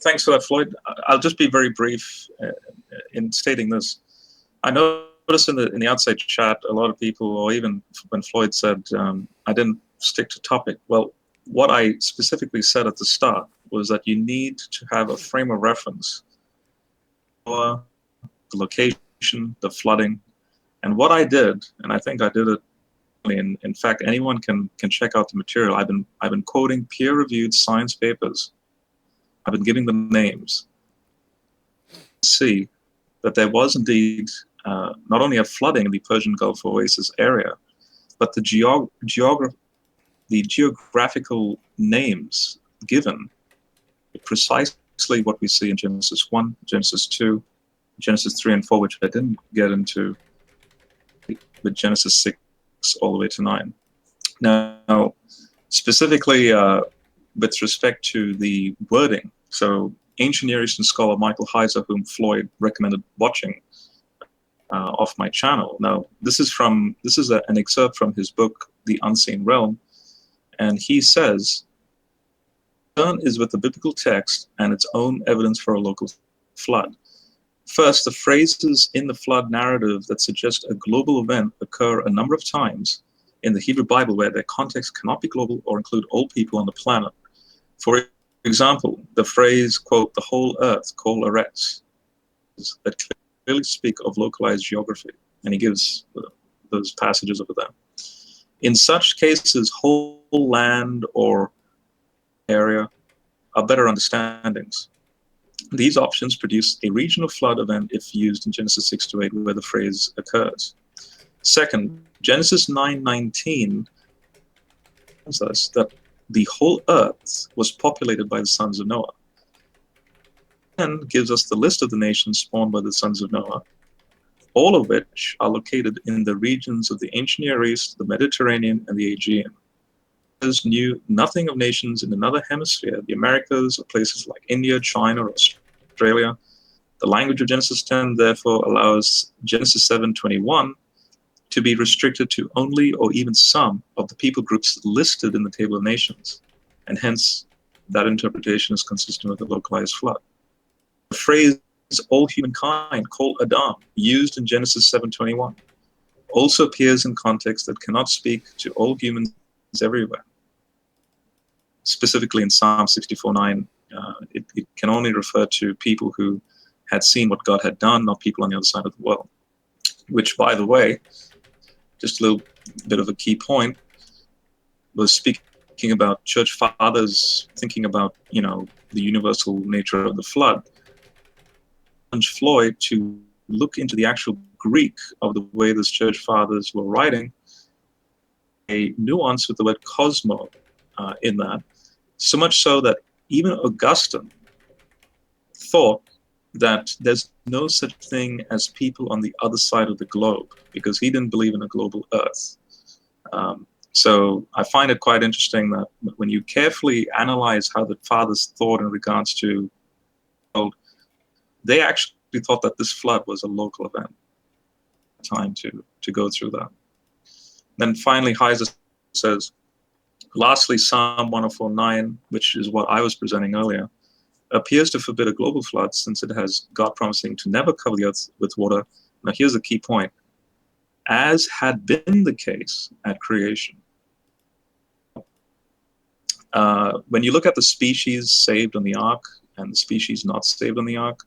Thanks for that, Floyd. I'll just be very brief in stating this. I noticed in the outside chat, a lot of people, or even when Floyd said I didn't stick to topic. Well, what I specifically said at the start was that you need to have a frame of reference for the location, the flooding, and what I did, and I think I did it. In fact, anyone can check out the material. I've been quoting peer-reviewed science papers. I've been giving them names. See that there was indeed not only a flooding in the Persian Gulf Oasis area, but the geographical names given precisely what we see in Genesis 1, Genesis 2, Genesis 3 and 4, which I didn't get into, with Genesis 6 all the way to 9. Now, specifically with respect to the wording, so ancient Near Eastern scholar Michael Heiser, whom Floyd recommended watching off my channel. Now, this is an excerpt from his book, The Unseen Realm, and he says, "Concern is with the biblical text and its own evidence for a local flood. First, the phrases in the flood narrative that suggest a global event occur a number of times in the Hebrew Bible where their context cannot be global or include all people on the planet. For example, the phrase, quote, the whole earth, kol eretz, that clearly speak of localized geography." And he gives those passages over there. In such cases, whole land or area are better understandings. These options produce a regional flood event if used in Genesis 6-8, where the phrase occurs. Second, Genesis 9:19 tells us that the whole earth was populated by the sons of Noah, and gives us the list of the nations spawned by the sons of Noah, all of which are located in the regions of the ancient Near East, the Mediterranean, and the Aegean. Others knew nothing of nations in another hemisphere, the Americas, or places like India, China, or Australia. The language of Genesis 10 therefore allows Genesis 7:21 to be restricted to only or even some of the people groups listed in the table of nations, and hence that interpretation is consistent with the localized flood. The phrase all humankind, kol Adam, used in Genesis 7:21, also appears in context that cannot speak to all humans everywhere. Specifically in Psalm 64:9, it can only refer to people who had seen what God had done, not people on the other side of the world. Which, by the way, just a little bit of a key point, was speaking about church fathers thinking about, the universal nature of the flood. Floyd to look into the actual Greek of the way those church fathers were writing, a nuance with the word cosmo in that, so much so that even Augustine thought that there's no such thing as people on the other side of the globe, because he didn't believe in a global earth. So I find it quite interesting that when you carefully analyze how the fathers thought in regards to, they actually thought that this flood was a local event. Time to go through that. Then finally, Heiser says, lastly, Psalm 104:9, which is what I was presenting earlier, appears to forbid a global flood since it has God promising to never cover the earth with water. Now, here's the key point. As had been the case at creation. When you look at the species saved on the ark and the species not saved on the ark,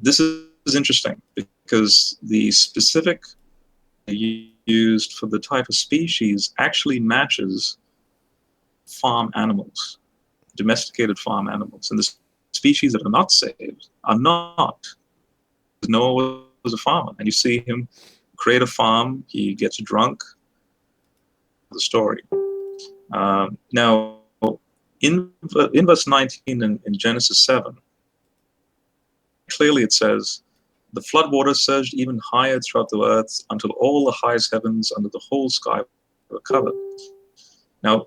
this is interesting because the specific used for the type of species actually matches farm animals, domesticated farm animals. And the species that are not saved are not. Noah was a farmer, and you see him create a farm, he gets drunk. The story. Now, in verse 19 in Genesis 7, clearly it says, the floodwaters surged even higher throughout the earth until all the highest heavens under the whole sky were covered. Now,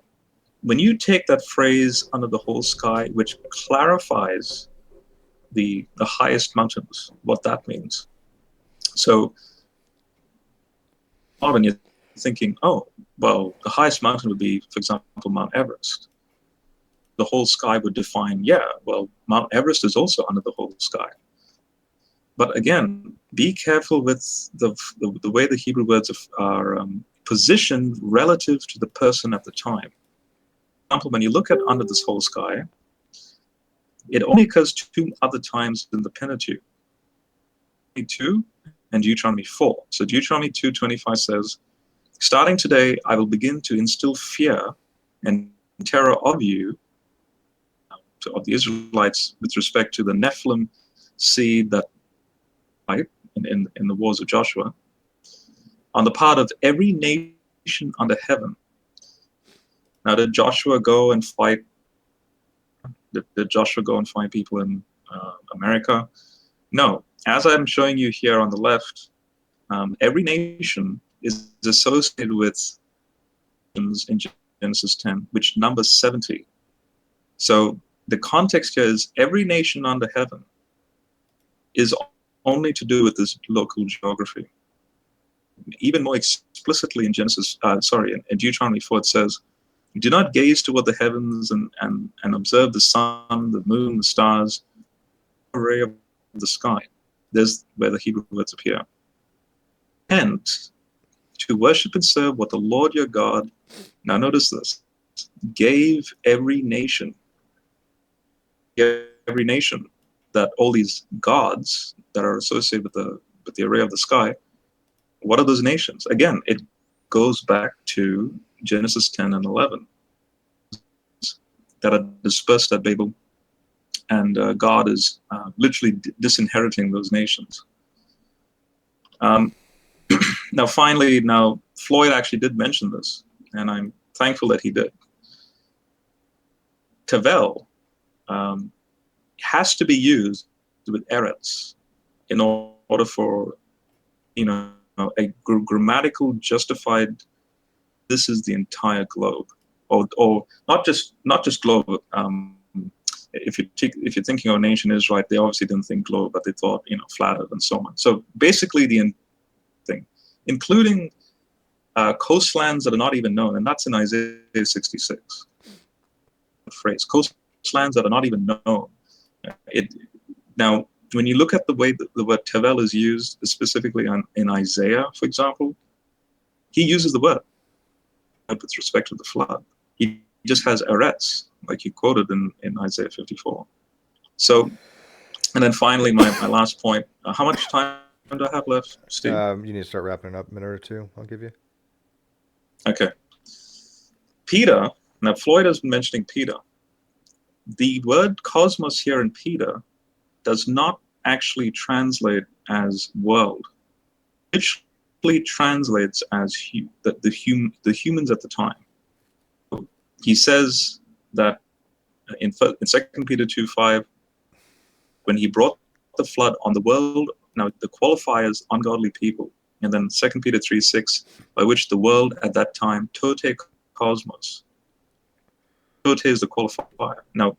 when you take that phrase, under the whole sky, which clarifies the highest mountains, what that means. So, often you're thinking, oh, well, the highest mountain would be, for example, Mount Everest. The whole sky would define, well, Mount Everest is also under the whole sky. But again, be careful with the way the Hebrew words are positioned relative to the person at the time. For example, when you look at under this whole sky, it only occurs 2 other times in the Pentateuch. 2 and Deuteronomy 4. So Deuteronomy 2:25 says, starting today, I will begin to instill fear and terror of you, of the Israelites, with respect to the Nephilim seed that fight in the wars of Joshua, on the part of every nation under heaven. Now, did Joshua go and fight? Did Joshua go and find people in America? No. As I'm showing you here on the left, every nation is associated with in Genesis 10, which numbers 70. So the context here is every nation under heaven is only to do with this local geography. Even more explicitly in in Deuteronomy 4, it says, do not gaze toward the heavens and observe the sun, the moon, the stars, array of the sky. There's where the Hebrew words appear. And to worship and serve what the Lord your God, now notice this, gave every nation that all these gods that are associated with the array of the sky, what are those nations? Again, it goes back to Genesis 10 and 11 that are dispersed at Babel, and God is literally disinheriting those nations. Now, finally, Floyd actually did mention this, and I'm thankful that he did. Tevel has to be used with eretz in order for, a grammatical justified, this is the entire globe, or not just globe. If you're thinking of ancient Israel, they obviously didn't think globe, but they thought, flat earth and so on. So basically the thing, including coastlands that are not even known, and that's in Isaiah 66. The phrase, coastlands that are not even known. Now, when you look at the way the word tevel is used, specifically in Isaiah, for example, he uses the word. with respect to the flood. He just has arets, like you quoted in Isaiah 54. So, and then finally, my last point. How much time do I have left, Steve? You need to start wrapping it up. A minute or two, I'll give you. Okay. Peter, now Floyd has been mentioning Peter. The word cosmos here in Peter does not actually translate as world. It actually translates as the humans at the time. He says that in 2 Peter 2:5, when he brought the flood on the world, now the qualifiers ungodly people, and then 2 Peter 3:6, by which the world at that time, tote cosmos. Tote is the qualifier. Now,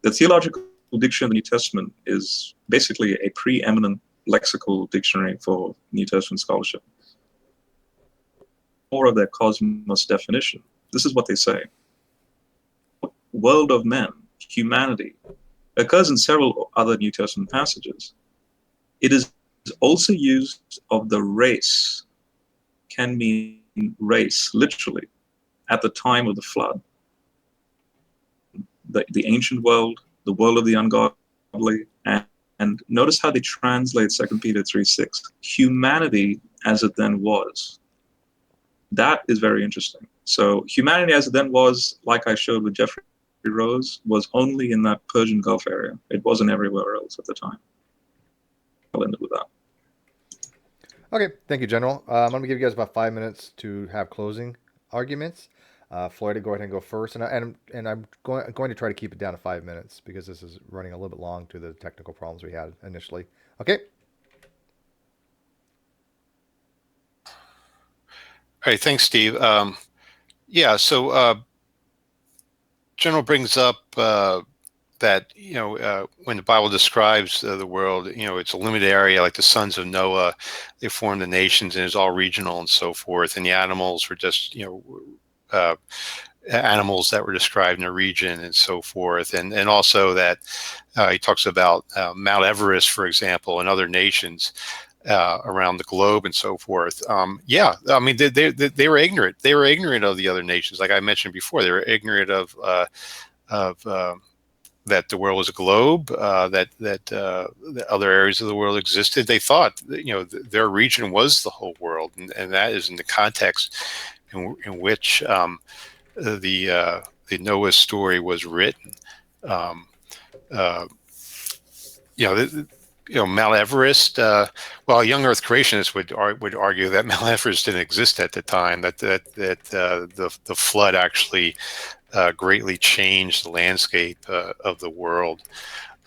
the theological dictionary of the New Testament is basically a preeminent lexical dictionary for New Testament scholarship. More of their cosmos definition. This is what they say. World of men, humanity, occurs in several other New Testament passages. It is also used of the race, can mean race, literally, at the time of the flood. The ancient world, the world of the ungodly, and notice how they translate 2 Peter 3:6, humanity as it then was. That is very interesting. So humanity as it then was, like I showed with Jeffrey Rose, was only in that Persian Gulf area. It wasn't everywhere else at the time. I'll end it with that. Okay, thank you, General. I'm going to give you guys about 5 minutes to have closing arguments. Floyd, go ahead and go first, and I'm going to try to keep it down to 5 minutes because this is running a little bit long to the technical problems we had initially. Okay. All right, thanks, Steve. Yeah, so General brings up that when the Bible describes the world, it's a limited area, like the sons of Noah. They formed the nations, and it's all regional and so forth. And the animals were just animals that were described in a region and so forth. And also that he talks about Mount Everest, for example, and other nations around the globe and so forth. Yeah, I mean, they were ignorant. They were ignorant of the other nations. Like I mentioned before, they were ignorant of that the world was a globe, that other areas of the world existed. They thought that, their region was the whole world, and that is in the context in which the Noah story was written. Mount Everest. Well, young Earth creationists would argue that Mount Everest didn't exist at the time. That the flood actually greatly changed the landscape of the world.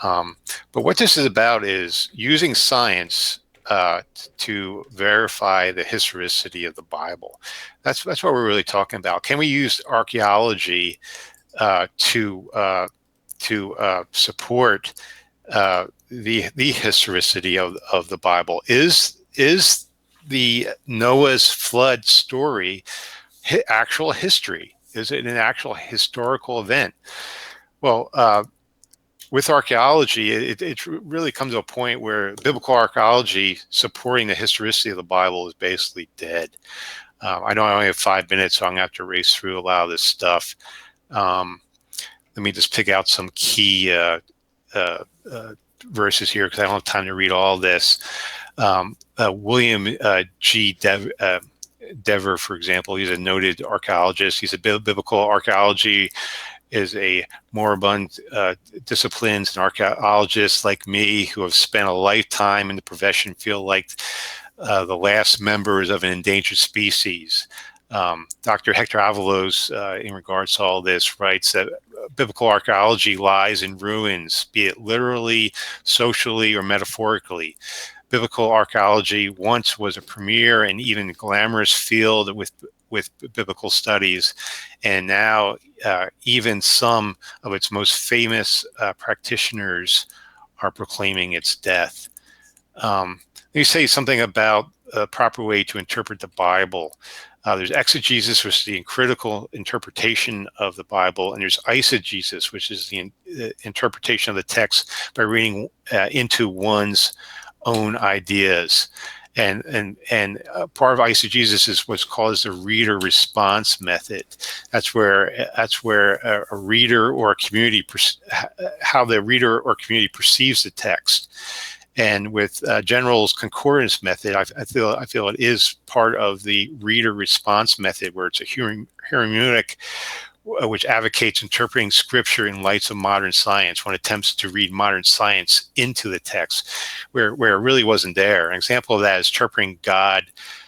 But what this is about is using science to verify the historicity of the Bible. That's what we're really talking about. Can we use archaeology to support the historicity of the Bible? Is the Noah's flood story actual history? Is it an actual historical event? Well, with archaeology, it really comes to a point where biblical archaeology supporting the historicity of the Bible is basically dead. I know I only have 5 minutes, so I'm going to have to race through a lot of this stuff. Let me just pick out some key verses here because I don't have time to read all this. William G. Dever, for example, he's a noted archaeologist. He's a biblical archaeology is a moribund disciplines, and archaeologists like me who have spent a lifetime in the profession feel like the last members of an endangered species. Dr. Hector Avalos, in regards to all this, writes that biblical archaeology lies in ruins, be it literally, socially, or metaphorically. Biblical archaeology once was a premier and even glamorous field with biblical studies, and now even some of its most famous practitioners are proclaiming its death. Let me say something about a proper way to interpret the Bible. There's exegesis, which is the critical interpretation of the Bible, and there's eisegesis, which is the interpretation of the text by reading into one's own ideas. And part of eisegesis is what's called the reader response method. That's where a reader or a community, how the reader or community perceives the text. And with General's concordance method, I feel it is part of the reader response method, where it's a hermeneutic which advocates interpreting scripture in lights of modern science. One attempts to read modern science into the text where it really wasn't there. An example of that is interpreting God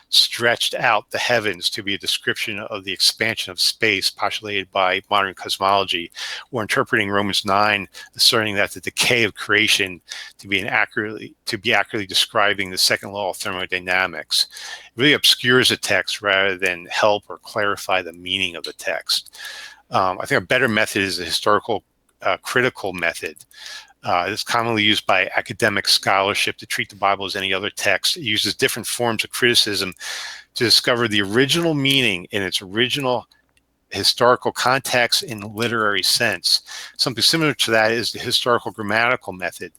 stretched out the heavens to be a description of the expansion of space postulated by modern cosmology, or interpreting Romans 9, asserting that the decay of creation to be accurately describing the second law of thermodynamics. It really obscures the text rather than help or clarify the meaning of the text. I think a better method is the historical critical method. It's commonly used by academic scholarship to treat the Bible as any other text. It uses different forms of criticism to discover the original meaning in its original historical context in a literary sense. Something similar to that is the historical grammatical method.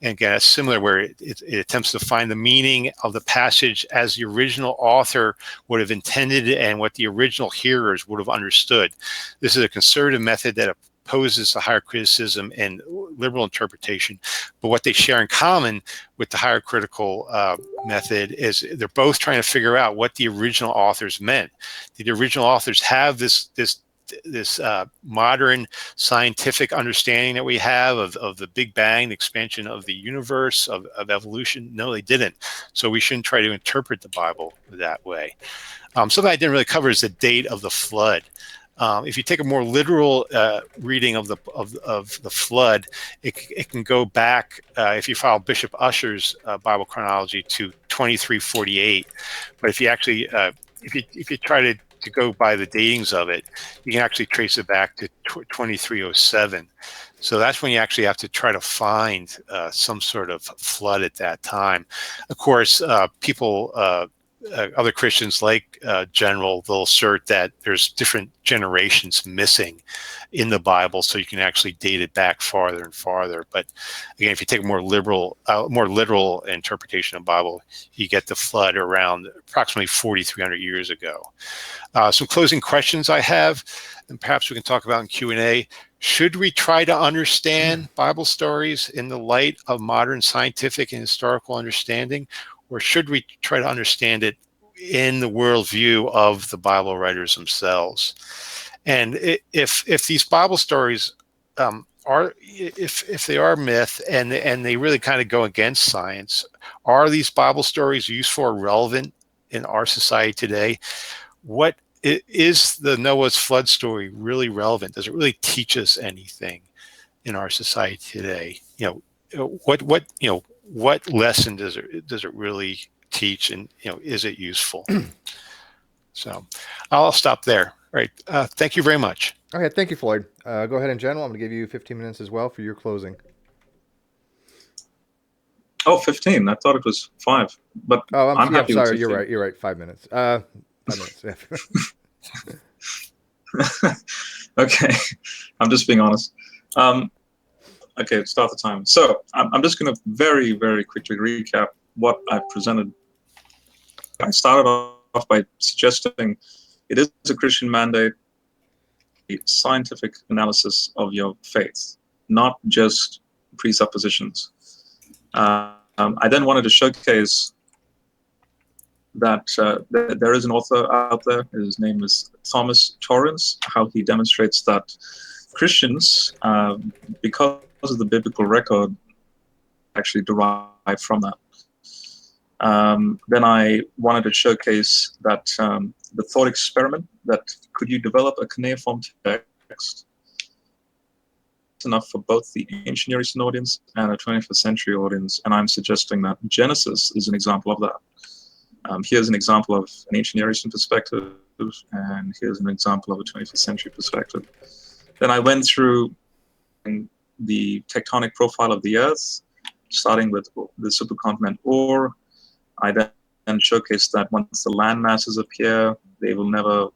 And again, it's similar, where it attempts to find the meaning of the passage as the original author would have intended and what the original hearers would have understood. This is a conservative method that opposes the higher criticism and liberal interpretation. But what they share in common with the higher critical method is they're both trying to figure out what the original authors meant. Did the original authors have this modern scientific understanding that we have of the Big Bang, the expansion of the universe, of evolution? No, they didn't. So we shouldn't try to interpret the Bible that way. Something I didn't really cover is the date of the flood. If you take a more literal reading of the flood, it can go back, if you follow Bishop Ussher's Bible chronology, to 2348. But if you actually if you try to go by the datings of it, you can actually trace it back to 2307. So that's when you actually have to try to find some sort of flood at that time. Of course, other Christians like General, they'll assert that there's different generations missing in the Bible, so you can actually date it back farther and farther. But again, if you take a more literal interpretation of the Bible, you get the flood around approximately 4,300 years ago. Some closing questions I have, and perhaps we can talk about in Q&A. Should we try to understand Bible stories in the light of modern scientific and historical understanding? Or should we try to understand it in the worldview of the Bible writers themselves? And if these Bible stories if they are myth and they really kind of go against science, are these Bible stories useful or relevant in our society today? What is the Noah's flood story really relevant? Does it really teach us anything in our society today? What lesson does it really teach, and is it useful? So I'll stop there. All right. Thank you very much. Okay, thank you, Floyd. Go ahead, and General, I'm going to give you 15 minutes as well for your closing. Oh, 15. I thought it was 5. But I'm happy sorry. with 15. You're right. 5 minutes. 5 minutes. Yeah. Okay. I'm just being honest. Okay, start the time. So I'm just going to very, very quickly recap what I presented. I started off by suggesting it is a Christian mandate, a scientific analysis of your faith, not just presuppositions. I then wanted to showcase that there is an author out there. His name is Thomas Torrance, how he demonstrates that Christians, because of the biblical record, actually derive from that. Then I wanted to showcase that the thought experiment, that could you develop a cuneiform text enough for both the ancient Near Eastern audience and a 21st century audience, and I'm suggesting that Genesis is an example of that. Here's an example of an ancient Near Eastern perspective, and here's an example of a 21st century perspective. Then I went through the tectonic profile of the Earth, starting with the supercontinent Ur. I then showcased that once the land masses appear, they will never,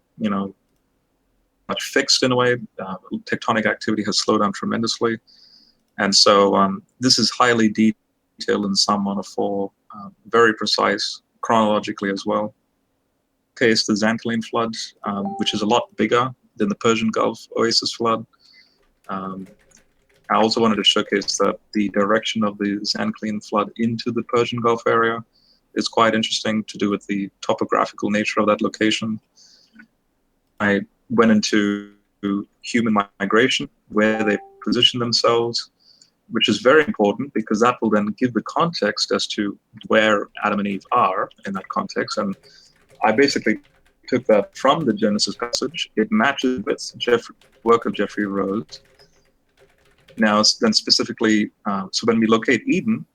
much fixed in a way. Tectonic activity has slowed down tremendously. And so this is highly detailed in Psalm 104, very precise, chronologically as well. Case the Zanclean flood, which is a lot bigger than the Persian Gulf oasis flood. I also wanted to showcase that the direction of the Zanclean flood into the Persian Gulf area is quite interesting to do with the topographical nature of that location. I went into human migration, where they position themselves, which is very important because that will then give the context as to where Adam and Eve are in that context. And I basically took that from the Genesis passage. It matches with work of Jeffrey Rose. Now, then specifically, so when we locate Eden,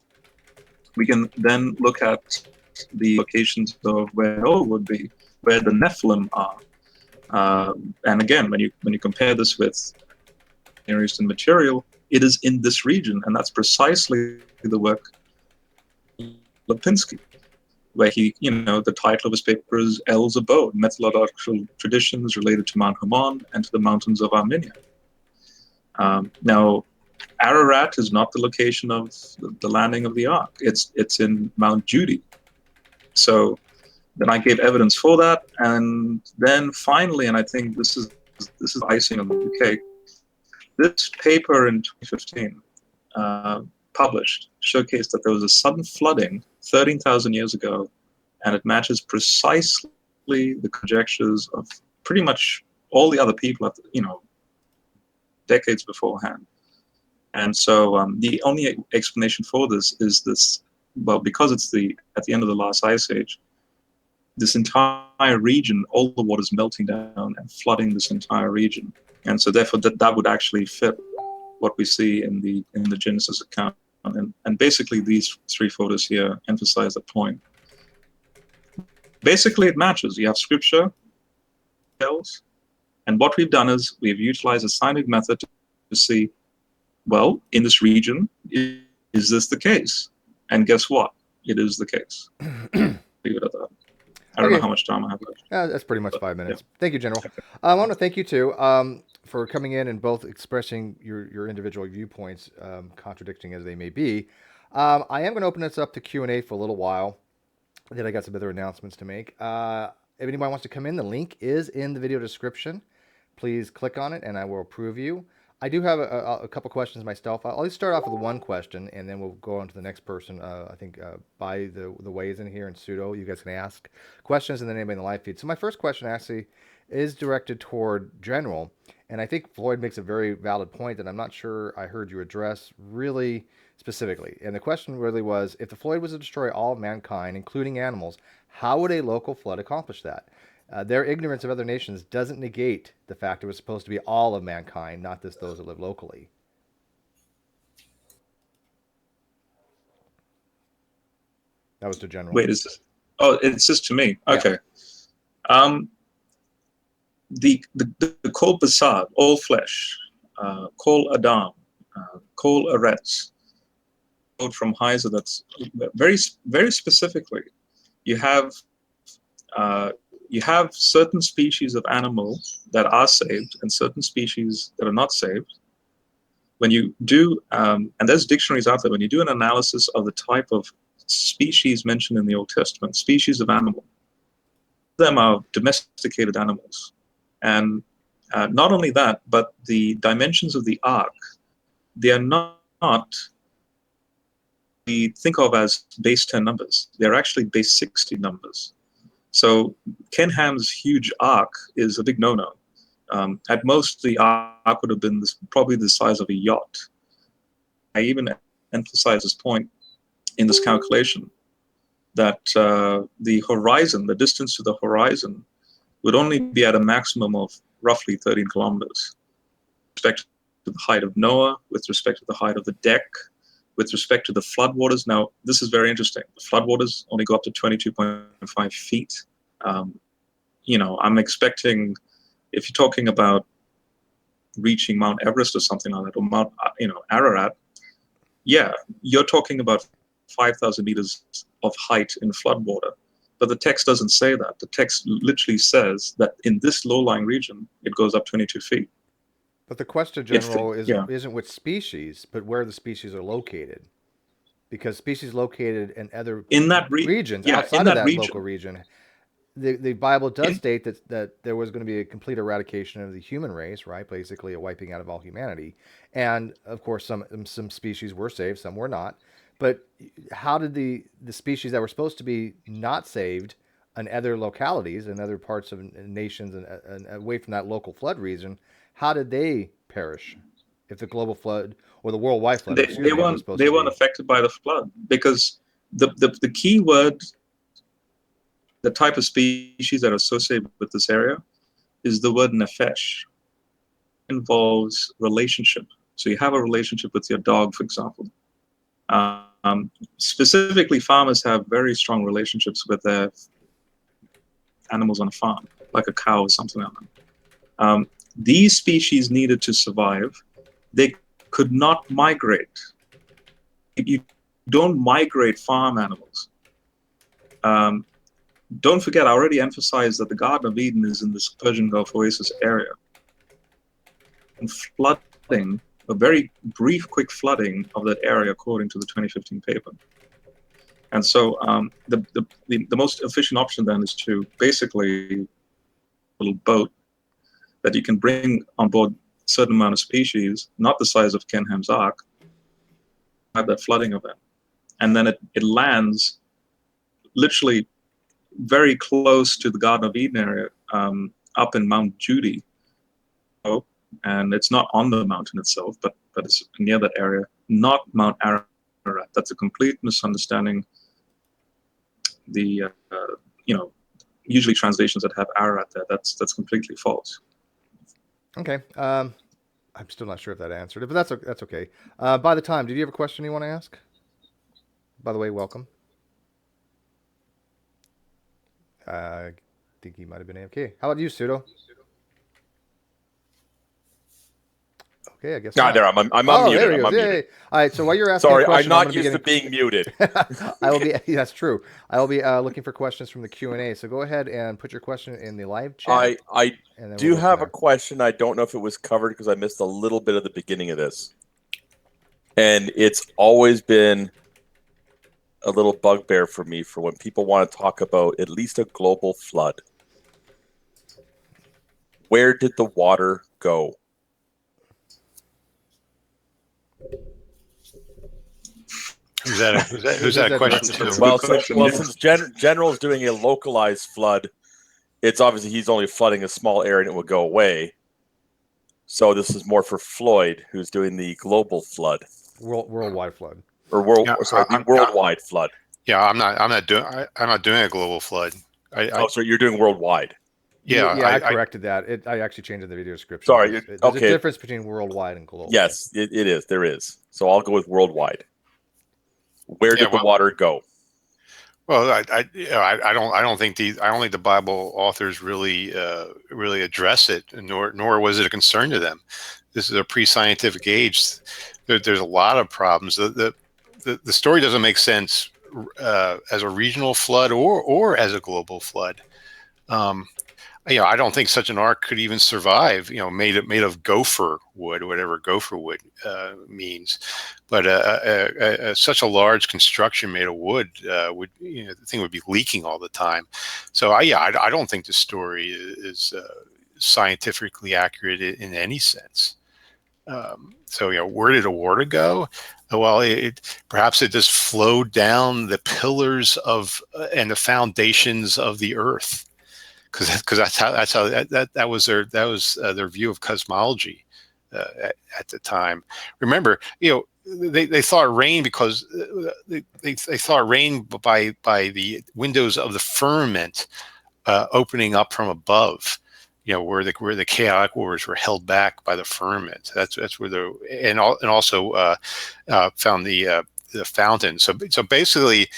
we can then look at the locations of where Noah would be, where the Nephilim are. And again, when you compare this with Near Eastern material, it is in this region, and that's precisely the work of Lipinski, where he, the title of his paper is El's Abode, Methodological Traditions Related to Mount Hermon and to the Mountains of Armenia. Now, Ararat is not the location of the landing of the Ark. It's in Mount Judy. So then I gave evidence for that, and then finally, and I think this is icing on the cake, this paper in 2015 published showcased that there was a sudden flooding 13,000 years ago, and it matches precisely the conjectures of pretty much all the other people at decades beforehand. And so the only explanation for this is this, well, because it's at the end of the last ice age, this entire region, all the water's melting down and flooding this entire region. And so therefore that would actually fit what we see in the Genesis account. And basically these three photos here emphasize the point. Basically it matches. You have scripture, tells, and what we've done is we've utilized a scientific method to see, well, in this region, is this the case? And guess what? It is the case. Leave it at that. I don't know how much time I have left. That's pretty much 5 minutes. Yeah. Thank you, General. I want to thank you, too, for coming in and both expressing your individual viewpoints, contradicting as they may be. I am going to open this up to Q&A for a little while. Then I got some other announcements to make. If anybody wants to come in, the link is in the video description. Please click on it, and I will approve you. I do have a couple questions myself. I'll start off with one question, and then we'll go on to the next person. I think by the ways in here and pseudo, you guys can ask questions, and then anybody in the live feed. So my first question actually is directed toward General, and I think Floyd makes a very valid point that I'm not sure I heard you address really specifically. And the question really was, if the flood was to destroy all of mankind, including animals, how would a local flood accomplish that? Their ignorance of other nations doesn't negate the fact it was supposed to be all of mankind, not just those that live locally. That was to General. Wait, is this? Oh, it's just to me. Okay. Yeah. The Kol Basar, all flesh, Kol Adam, Kol Eretz, from Heiser. That's very, very specifically. You have certain species of animal that are saved and certain species that are not saved. When you do, and there's dictionaries out there, when you do an analysis of the type of species mentioned in the Old Testament, species of animal, them are domesticated animals. And not only that, but the dimensions of the ark, they are not we think of as base 10 numbers. They're actually base 60 numbers. So Ken Ham's huge ark is a big no-no. At most, the ark would have been probably the size of a yacht. I even emphasize this point in this calculation, that the horizon, the distance to the horizon, would only be at a maximum of roughly 13 kilometers. With respect to the height of Noah, with respect to the height of the deck, with respect to the floodwaters. Now, this is very interesting. The floodwaters only go up to 22.5 feet. I'm expecting, if you're talking about reaching Mount Everest or something like that, or Mount, Ararat, yeah, you're talking about 5,000 meters of height in floodwater. But the text doesn't say that. The text literally says that in this low-lying region, it goes up 22 feet. But the question, General, isn't which species, but where the species are located. because species located in other In that regions yeah, in outside of that that local region. region, the Bible does In, state that there was going to be a complete eradication of the human race, right? Basically, a wiping out of all humanity, and of course, some species were saved, some were not. But how did the species that were supposed to be not saved in other localities and other parts of nations and away from that local flood region, how did they perish? If the global flood or the worldwide flood, excuse me, was supposed they to weren't be. affected by the flood because the key word, the type of species that are associated with this area, is the word nefesh. Involves relationship. So you have a relationship with your dog, for example. Specifically, farmers have very strong relationships with their animals on a farm, like a cow or something like that. These species needed to survive. They could not migrate. You don't migrate farm animals. Don't forget, I already emphasized that the Garden of Eden is in this Persian Gulf Oasis area. And flooding, a very brief, quick flooding of that area, according to the 2015 paper. And so the most efficient option then is to basically a little boat that you can bring on board a certain amount of species, not the size of Ken Ham's Ark, have that flooding event. And then it lands literally very close to the Garden of Eden area, up in Mount Judy. And it's not on the mountain itself, but it's near that area, not Mount Ararat. That's a complete misunderstanding. The usually translations that have Ararat there, that's completely false. Okay. I'm still not sure if that answered it, but that's okay. By the time, did you have a question you want to ask? By the way, welcome. I think he might have been AFK. How about you, Pseudo? Okay, I guess not. There, I'm Oh, unmuted. there he I'm goes. unmuted. Yay. All right, so while you're asking a Sorry, I'm question, I'm not going to be used to getting... being muted. I will be. That's true. I will be looking for questions from the Q&A. So go ahead and put your question in the live chat. I and then do we'll go have from a question. I don't know if it was covered because I missed a little bit of the beginning of this. And it's always been a little bugbear for me for when people want to talk about at least a global flood. Where did the water go? Who's that a question to? Well, since General's doing a localized flood, it's obviously he's only flooding a small area and it will go away. So this is more for Floyd, who's doing the global flood, worldwide flood, or the worldwide flood. Yeah, I'm not doing a global flood. So you're doing worldwide. Yeah, I corrected that. I actually changed the video description. Sorry, there's a difference between worldwide and global. Yes, it is. There is. So I'll go with worldwide. Where did the water go? Well, I don't think the Bible authors really address it, nor was it a concern to them. This is a pre-scientific age. There's a lot of problems. The story doesn't make sense as a regional flood or as a global flood. I don't think such an ark could even survive. Made of gopher wood, whatever gopher wood means. But such a large construction made of wood the thing would be leaking all the time. So I don't think the story is scientifically accurate in any sense. So where did the water go? Well, perhaps it just flowed down the pillars of and the foundations of the earth. Because that was their view of cosmology at the time. Remember, they thought rain because they thought rain by the windows of the firmament opening up from above. Where the chaotic waters were held back by the firmament. That's where and also found the fountain. So basically,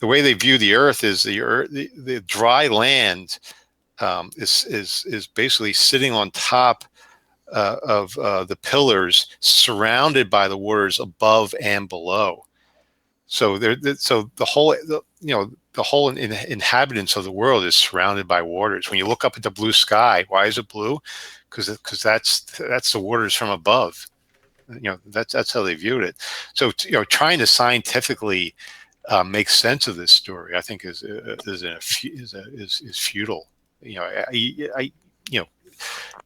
the way they view the earth is the dry land. Is basically sitting on top of the pillars, surrounded by the waters above and below. So the whole inhabitants of the world is surrounded by waters. When you look up at the blue sky, why is it blue? Because that's the waters from above. That's how they viewed it. So trying to scientifically make sense of this story, I think is futile.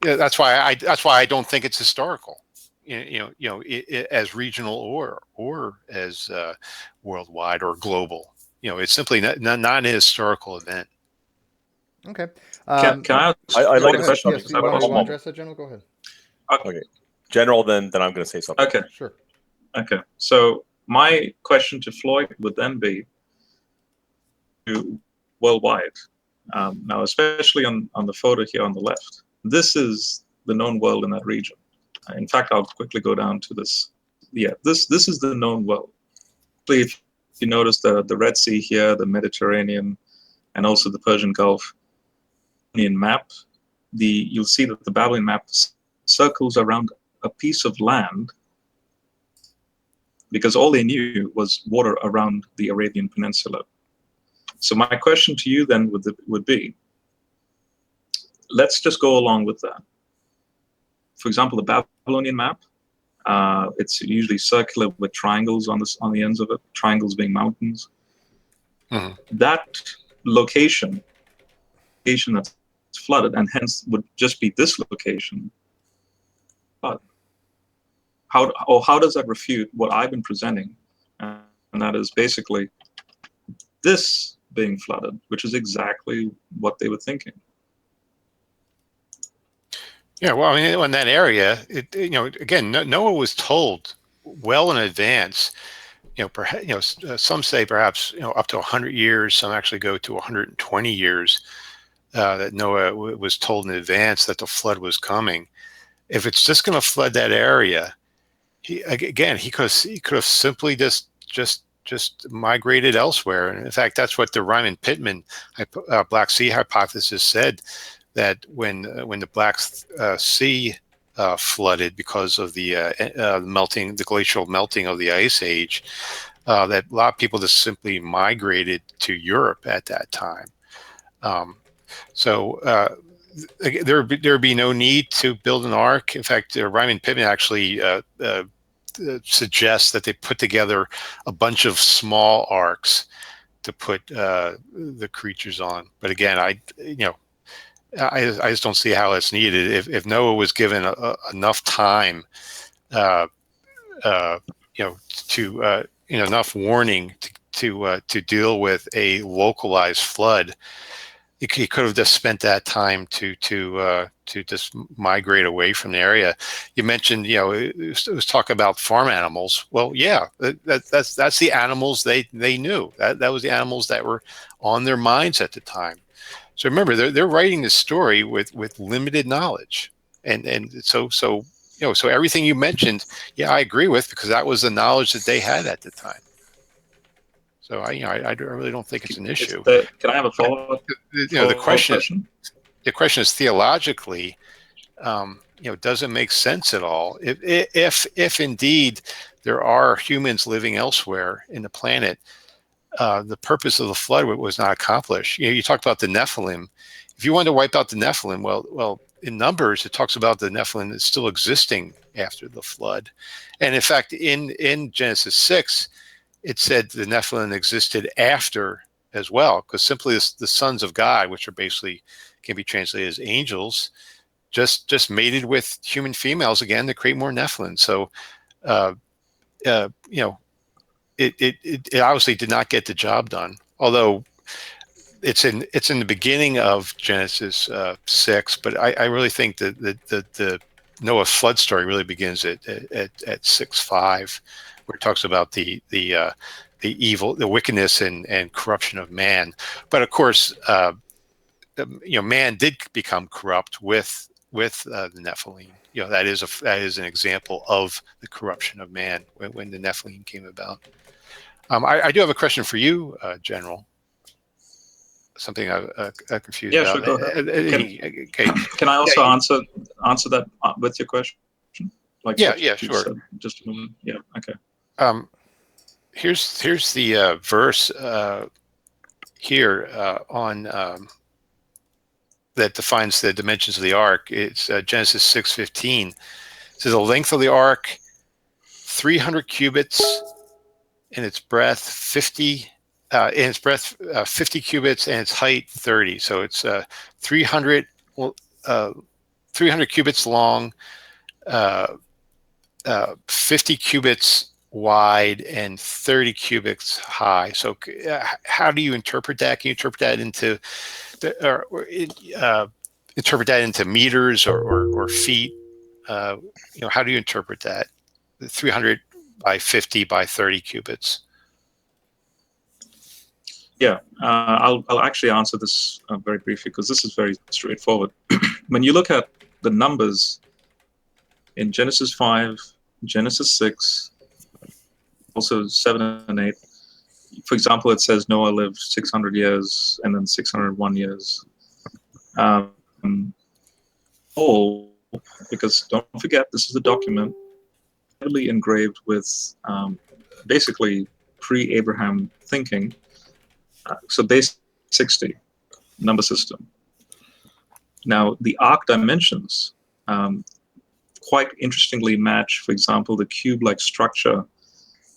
That's why I don't think it's historical. As regional or as worldwide or global. It's simply not a historical event. Okay. Can I ask I'd like one to say question? Yes, Because you I have a want to question. address that, General? Go ahead. Okay, General. Then I'm going to say something. Okay. Sure. Okay. So my question to Floyd would then be to worldwide. Now, especially on the photo here on the left, this is the known world in that region. In fact, I'll quickly go down to this. Yeah, this is the known world. If you notice the Red Sea here, the Mediterranean, and also the Persian Gulf map, you'll see that the Babylonian map circles around a piece of land because all they knew was water around the Arabian Peninsula. So my question to you then would be, let's just go along with that. For example, the Babylonian map, it's usually circular with triangles on the ends of it, triangles being mountains. Mm-hmm. That location that's flooded, and hence would just be this location. But how does that refute what I've been presenting? And that is basically this being flooded, which is exactly what they were thinking. Yeah, well, I mean, in that area, again, Noah was told well in advance. Perhaps, some say perhaps up to 100 years. Some actually go to 120 years. That Noah was told in advance that the flood was coming. If it's just going to flood that area, he could have simply just migrated elsewhere. And in fact, that's what the Ryman Pittman Black Sea hypothesis said, that when the Black Sea flooded because of the glacial melting of the ice age, that a lot of people just simply migrated to Europe at that time. There'd be no need to build an ark. In fact, Ryman Pittman actually suggests that they put together a bunch of small arks to put the creatures on. But again, I just don't see how it's needed. If Noah was given enough time, enough warning to deal with a localized flood, he could have just spent that time to just migrate away from the area. You mentioned, it was talk about farm animals. Well, yeah, that's the animals they knew. That was the animals that were on their minds at the time. So remember, they're writing this story with limited knowledge, and so everything you mentioned, yeah, I agree with, because that was the knowledge that they had at the time. So I really don't think it's an issue. Can I have a follow-up? The question is theologically, does it make sense at all? If indeed there are humans living elsewhere in the planet, the purpose of the flood was not accomplished. You talked about the Nephilim. If you wanted to wipe out the Nephilim, well, in Numbers it talks about the Nephilim that's still existing after the flood, and in fact, in Genesis 6. It said the Nephilim existed after as well, because simply the sons of God, which are basically can be translated as angels, just mated with human females again to create more Nephilim. So, it obviously did not get the job done. Although it's in the beginning of Genesis 6, but I really think that the Noah flood story really begins at 6:5. Where it talks about the evil, the wickedness and corruption of man. But of course, man did become corrupt with the Nephilim. That is an example of the corruption of man when the Nephilim came about. I do have a question for you, General. Something I'm confused about. Sure, go ahead. Okay. Can I also answer that with your question? Sure. Said just a moment. Yeah. Okay. Here's the verse here on that defines the dimensions of the ark. It's Genesis 6:15. It says the length of the ark 300 cubits in its breadth, 50 50 cubits, and its height 30. So it's 300 cubits long, 50 cubits wide, and 30 cubits high. So how do you interpret that? Can you interpret that into interpret that into meters or feet? How do you interpret that? 300 by 50 by 30 cubits. Yeah, I'll actually answer this very briefly because this is very straightforward. When you look at the numbers in Genesis 5, Genesis 6, also 7 and 8, for example, it says Noah lived 600 years and then 601 years. All because don't forget, this is a document heavily engraved with basically pre-Abraham thinking. So base 60 number system. Now the arc dimensions quite interestingly match, for example, the cube-like structure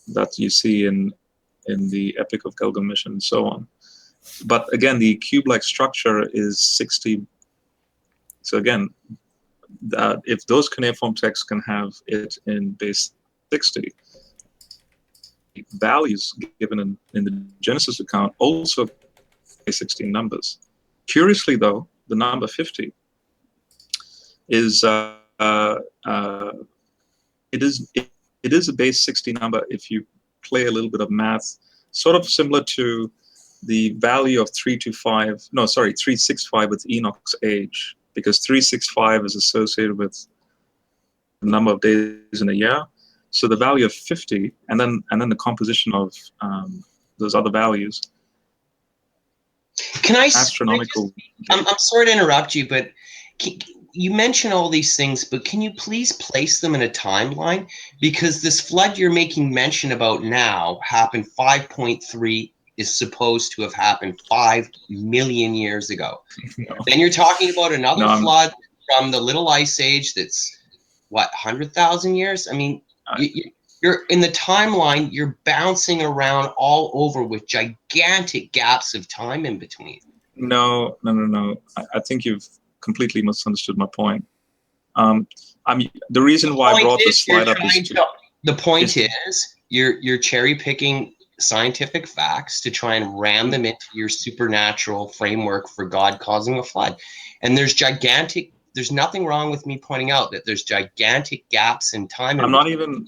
that you see in the Epic of Gilgamesh and so on. But again, the cube-like structure is 60. So again, if those cuneiform texts can have it in base 60, values given in the Genesis account also base 16 numbers. Curiously, though, the number 50 is it is a base 60 number if you play a little bit of math, sort of similar to the value of 365 with Enoch's age, because 365 is associated with the number of days in a year. So the value of 50, and then the composition of those other values. Can I? Astronomical. I'm sorry to interrupt you, but you mention all these things, but can you please place them in a timeline? Because this flood you're making mention about now happened 5.3 is supposed to have happened 5 million years ago. No. Then you're talking about another flood from the Little Ice Age that's what, 100,000 years? I mean, you're in the timeline, you're bouncing around all over with gigantic gaps of time in between. No. I think you've completely misunderstood my point. The reason why I brought this slide up is the point is you're cherry picking scientific facts to try and ram them into your supernatural framework for God causing a flood. And there's nothing wrong with me pointing out that there's gigantic gaps in time. I'm not even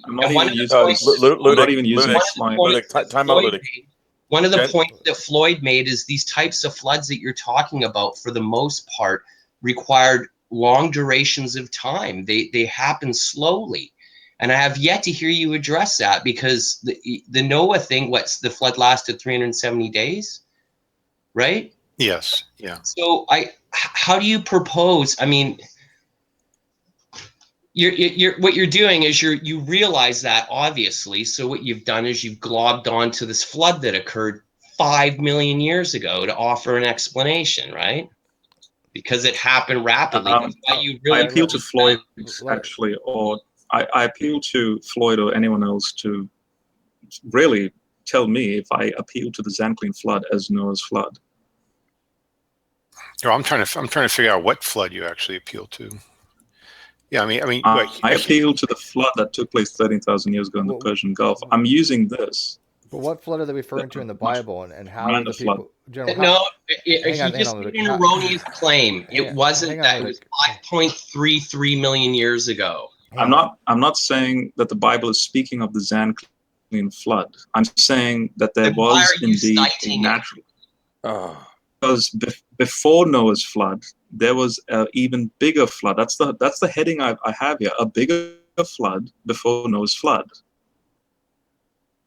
using this slide. Time out, Ludic. One of the points that Floyd made is these types of floods that you're talking about, for the most part, required long durations of time. They happen slowly. And I have yet to hear you address that, because the Noah thing, the flood lasted 370 days, right? Yes. Yeah. So how do you propose? I mean, what you're doing is you realize that, obviously. So what you've done is you've globbed onto this flood that occurred 5 million years ago to offer an explanation, right? Because it happened rapidly. I appeal to Floyd, actually, or I appeal to Floyd or anyone else to really tell me if I appeal to the Zanclean flood as Noah's flood. I'm trying to figure out what flood you actually appeal to. Yeah, I mean, I appeal to the flood that took place 13,000 years ago in the Persian Gulf. I'm using this. But what flood are they referring to in the Bible, and how do the people? If you just made an erroneous claim, it wasn't that. It was 5.33 million years ago. I'm not saying that the Bible is speaking of the Zanclean flood. I'm saying that there was indeed a natural. Because before Noah's flood, there was an even bigger flood. That's the heading I have here. A bigger flood before Noah's flood.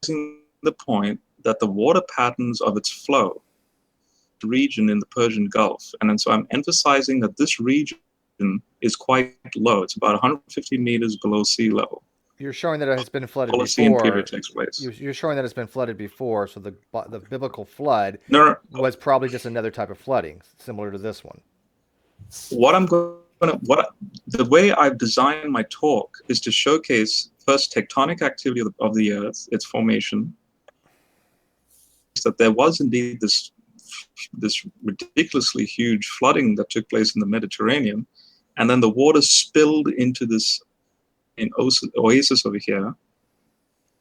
The point that the water patterns of its flow, the region in the Persian Gulf, and then so I'm emphasizing that this region is quite low. It's about 150 meters below sea level. You're showing that it has been flooded Holocene before. period takes place. You're showing that it's been flooded before, so the biblical flood was probably just another type of flooding, similar to this one. The way I've designed my talk is to showcase first tectonic activity of the Earth, its formation, that there was indeed this ridiculously huge flooding that took place in the Mediterranean, and then the water spilled into this oasis over here.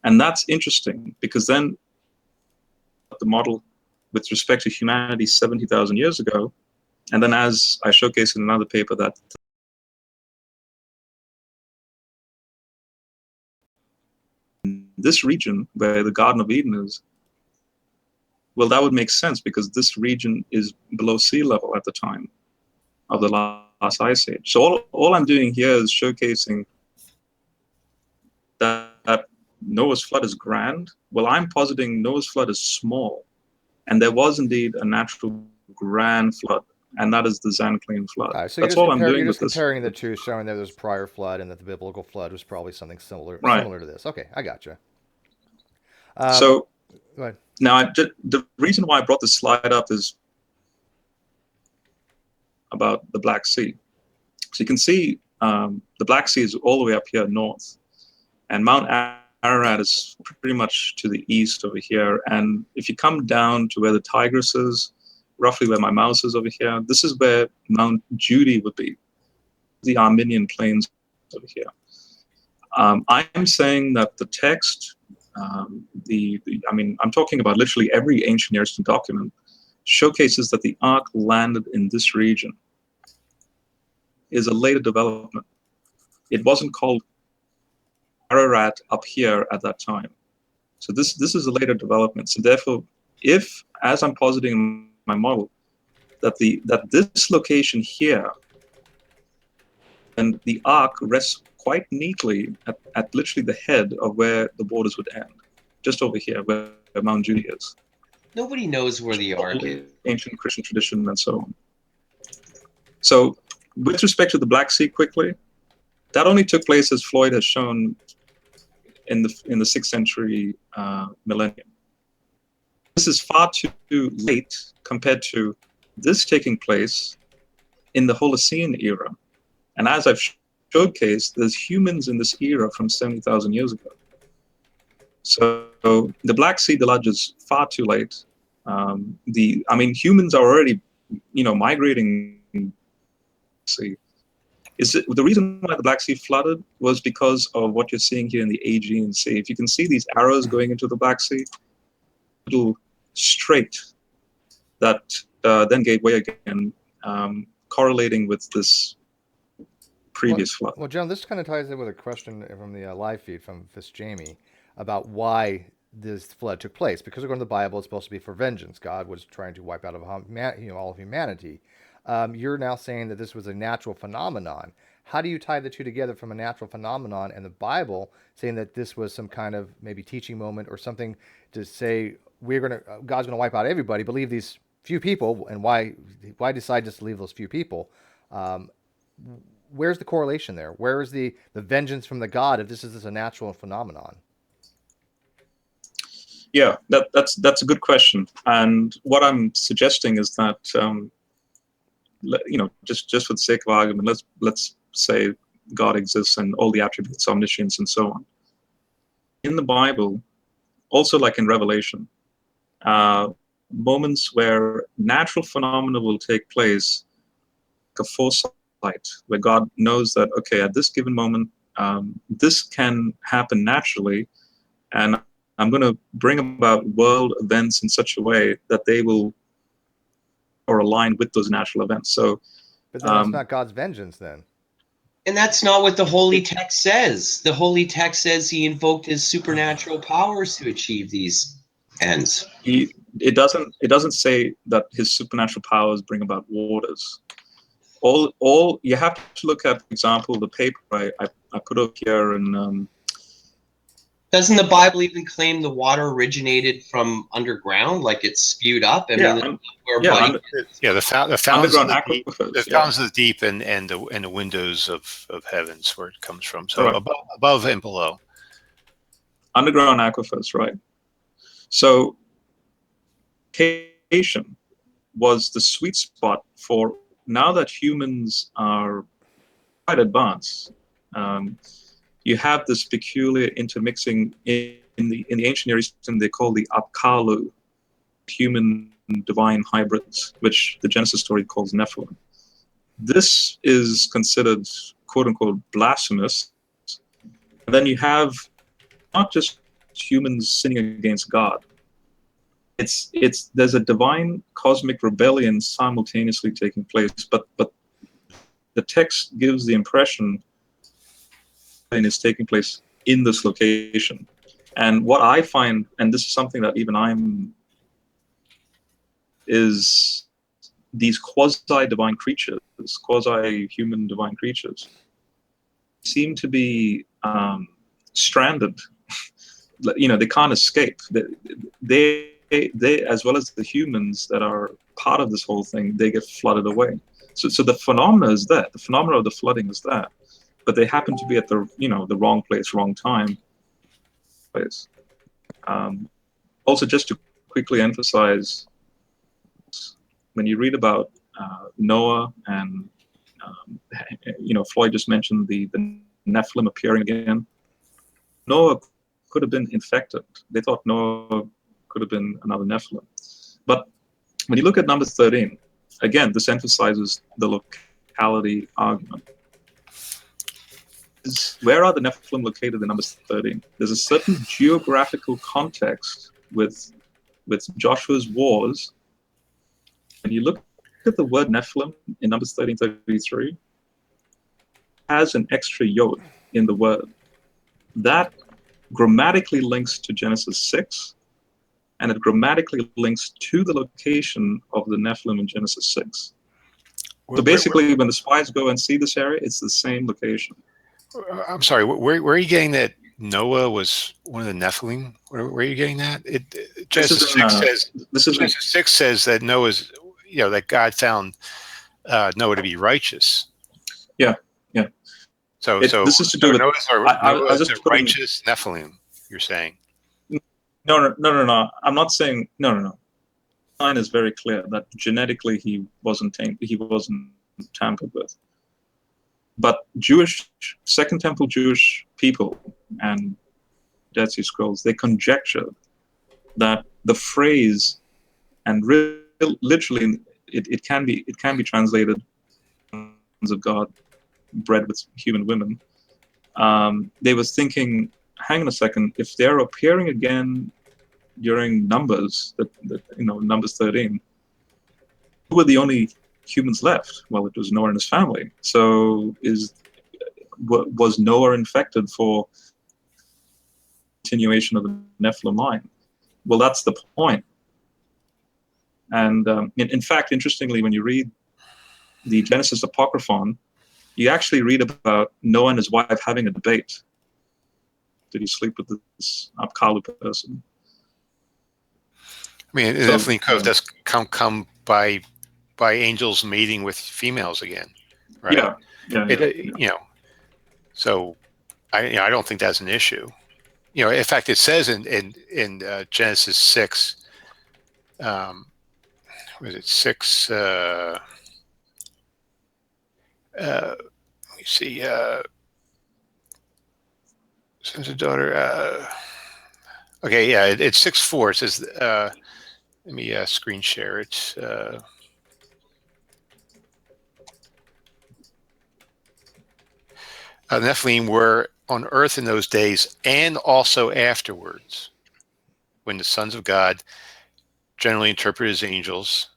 And that's interesting, because then the model with respect to humanity 70,000 years ago, and then as I showcased in another paper, that this region where the Garden of Eden is, well, that would make sense, because this region is below sea level at the time of the last ice age. So all I'm doing here is showcasing that Noah's flood is grand. Well, I'm positing Noah's flood is small, and there was indeed a natural grand flood, and that is the Zanclean flood. All right, so That's all I'm doing. You're with just comparing this. the two, showing that there's prior flood and that the biblical flood was probably something similar to this. Okay, I gotcha. So go ahead. now, the reason why I brought this slide up is about the Black Sea. So you can see the Black Sea is all the way up here north, and Mount Ararat is pretty much to the east over here. And if you come down to where the Tigris is, roughly where my mouse is over here, this is where Mount Judy would be, the Armenian plains over here. I'm saying that the text, I mean, I'm talking about literally every ancient Near Eastern document, showcases that the ark landed in this region. Is a later development. It wasn't called Ararat up here at that time. So this is a later development. So therefore, if, as I'm positing in my model, that this location here, and the ark rests quite neatly at literally the head of where the borders would end, just over here where Mount Judy is. Nobody knows where the ark is. Ancient Christian tradition and so on. So with respect to the Black Sea, quickly, that only took place, as Floyd has shown, in the 6th century millennium. This is far too late compared to this taking place in the Holocene era. And as I've showcased, there's humans in this era from 70,000 years ago. So the Black Sea deluge is far too late. I mean, humans are already, migrating. Sea. The reason why the Black Sea flooded was because of what you're seeing here in the Aegean Sea. If you can see these arrows going into the Black Sea, little strait that then gave way again, correlating with this previous flood. Well, John, this kind of ties in with a question from the live feed from Fist Jamie about why this flood took place. Because according to the Bible, it's supposed to be for vengeance. God was trying to wipe out all of humanity. You're now saying that this was a natural phenomenon. How do you tie the two together from a natural phenomenon and the Bible saying that this was some kind of maybe teaching moment or something to say God's gonna wipe out everybody, but leave these few people, and why decide just to leave those few people? Where's the correlation there? Where is the vengeance from the God if this is just a natural phenomenon? Yeah, that's a good question. And what I'm suggesting is that just for the sake of argument, let's say God exists and all the attributes, omniscience and so on. In the Bible, also like in Revelation, moments where natural phenomena will take place, like a foresight, where God knows that, okay, at this given moment, this can happen naturally, and I'm going to bring about world events in such a way that they will or align with those natural events. So, but then that's not God's vengeance then. And that's not what the Holy Text says. The Holy Text says he invoked his supernatural powers to achieve these ends. It doesn't say that his supernatural powers bring about waters. All you have to look at, for example, the paper I put up here, and doesn't the Bible even claim the water originated from underground, like it's spewed up? The fountains of the deep and the windows of heavens, where it comes from. So right. above and below. Underground aquifers, right? So, location was the sweet spot for, now that humans are quite advanced. you have this peculiar intermixing in the ancient Near Eastern. They call the apkalu, human divine hybrids, which the Genesis story calls Nephilim. This is considered quote unquote blasphemous. And then you have not just humans sinning against God. There's a divine cosmic rebellion simultaneously taking place, but the text gives the impression that it's taking place in this location. And what I find, and this is something that even is these quasi-divine creatures, quasi-human divine creatures, seem to be stranded. They can't escape. They, as well as the humans that are part of this whole thing, they get flooded away. So the phenomena is that. The phenomena of the flooding is that. But they happen to be at the wrong place, wrong time. Also, just to quickly emphasize, when you read about Noah and Floyd just mentioned the Nephilim appearing again. Noah could have been infected. They thought Noah could have been another Nephilim. But when you look at Numbers 13, again, this emphasizes the locality argument. Where are the Nephilim located in Numbers 13? There's a certain geographical context with Joshua's wars. When you look at the word Nephilim in Numbers 13:33, has an extra yod in the word. That grammatically links to Genesis 6, and it grammatically links to the location of the Nephilim in Genesis 6. So basically, when the spies go and see this area, it's the same location. I'm sorry, where are you getting that Noah was one of the Nephilim? Where are you getting that? Genesis 6 says that Noah's, that God found Noah to be righteous. Yeah. So this is to do with Noah's a righteous Nephilim, you're saying? No. I'm not saying no. The line is very clear that genetically he wasn't tampered with. But Second Temple Jewish people and Dead Sea Scrolls, they conjecture that the phrase, and literally it can be translated of God bred with human women. They was thinking, hang on a second, if they're appearing again during Numbers, Numbers 13, who were the only humans left? Well, it was Noah and his family. So was Noah infected for continuation of the Nephilim line? Well, that's the point. And in fact, interestingly, when you read the Genesis Apocryphon, you actually read about Noah and his wife having a debate. Did he sleep with this Apkalu person? I mean, it definitely does come by angels mating with females again, right? Yeah. So I don't think that's an issue. In fact, it says in Genesis 6, was it 6? Let me see. Sons of daughter. Okay, yeah, it's 6:4. It says. Let me screen share it. Nephilim were on earth in those days and also afterwards, when the sons of God, generally interpreted as angels.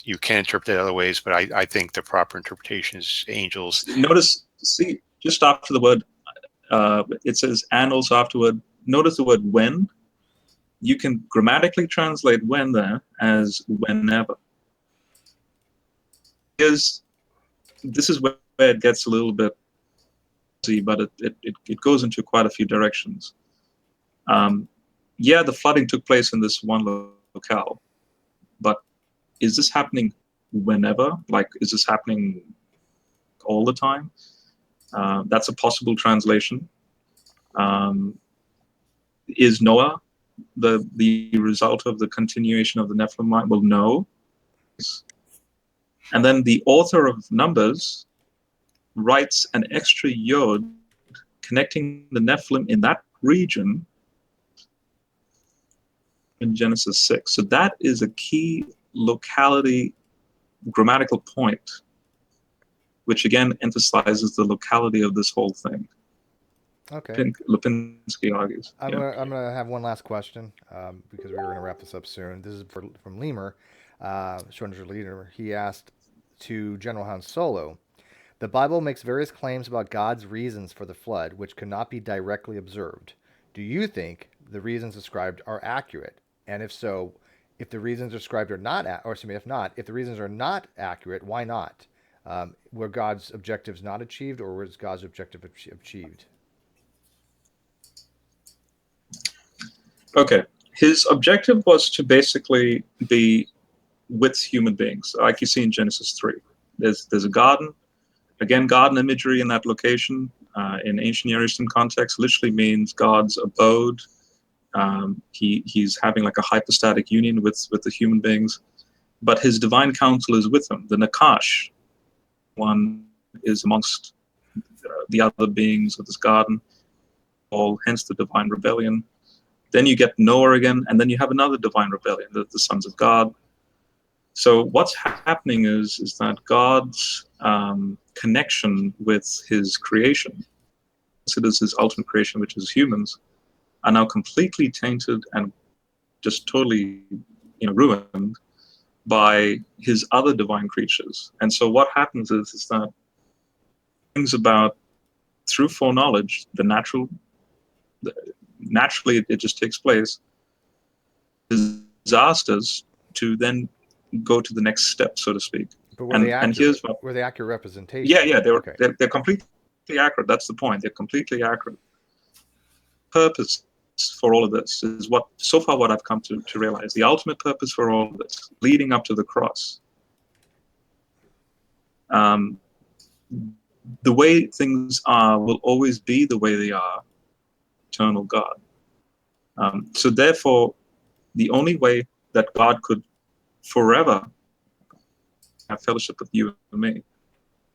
You can interpret it other ways, but I think the proper interpretation is angels. Notice, just after the word, it says and also afterward. Notice the word when. You can grammatically translate when there as whenever. This is where it gets a little bit, but it goes into quite a few directions. Yeah, the flooding took place in this one locale, but is this happening whenever? Like, is this happening all the time? That's a possible translation. Is Noah the result of the continuation of the Nephilim line? Well, no. And then the author of Numbers writes an extra yod connecting the Nephilim in that region in Genesis 6. So that is a key locality grammatical point, which again emphasizes the locality of this whole thing. Okay. Lipinski argues. I'm gonna have one last question because we were gonna wrap this up soon. This is from Lemur, Schrodinger's leader. He asked to General Han Solo, the Bible makes various claims about God's reasons for the flood, which cannot be directly observed. Do you think the reasons described are accurate? And if so, if the reasons described are not, or excuse me, if not, if the reasons are not accurate, why not? Were God's objectives not achieved, or was God's objective achieved? Okay. His objective was to basically be with human beings, like you see in Genesis 3. There's a garden. Again, garden imagery in that location in ancient Near Eastern context literally means God's abode. He's having like a hypostatic union with the human beings, but his divine counsel is with him. The Nakash one is amongst the other beings of this garden, all hence the divine rebellion. Then you get Noah again, and then you have another divine rebellion, the sons of God. So what's happening is that God's connection with his creation, considers his ultimate creation, which is humans, are now completely tainted and just totally ruined by his other divine creatures. And so what happens is that things about, through foreknowledge, naturally it just takes place, disasters to then go to the next step, so to speak. But were they accurate? Were they accurate representation? Yeah, they're completely accurate. That's the point. They're completely accurate. Purpose for all of this is what I've come to realize. The ultimate purpose for all of this, leading up to the cross. The way things are will always be the way they are. Eternal God. So therefore, the only way that God could forever have fellowship with you and me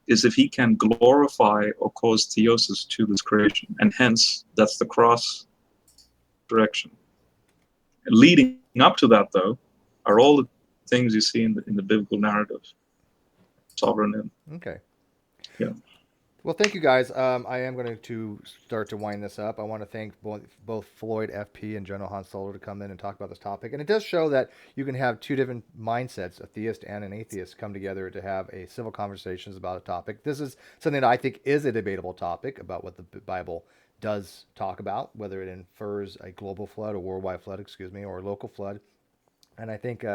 is if he can glorify or cause theosis to this creation. And hence, that's the cross direction. Leading up to that, though, are all the things you see in the biblical narrative. Sovereign and okay. Yeah. Well, thank you guys. I am going to start to wind this up. I want to thank both Floyd FP and General Han Solo to come in and talk about this topic. And it does show that you can have two different mindsets, a theist and an atheist, come together to have a civil conversations about a topic. This is something that I think is a debatable topic about what the Bible does talk about, whether it infers a global flood, a worldwide flood, or a local flood. And I think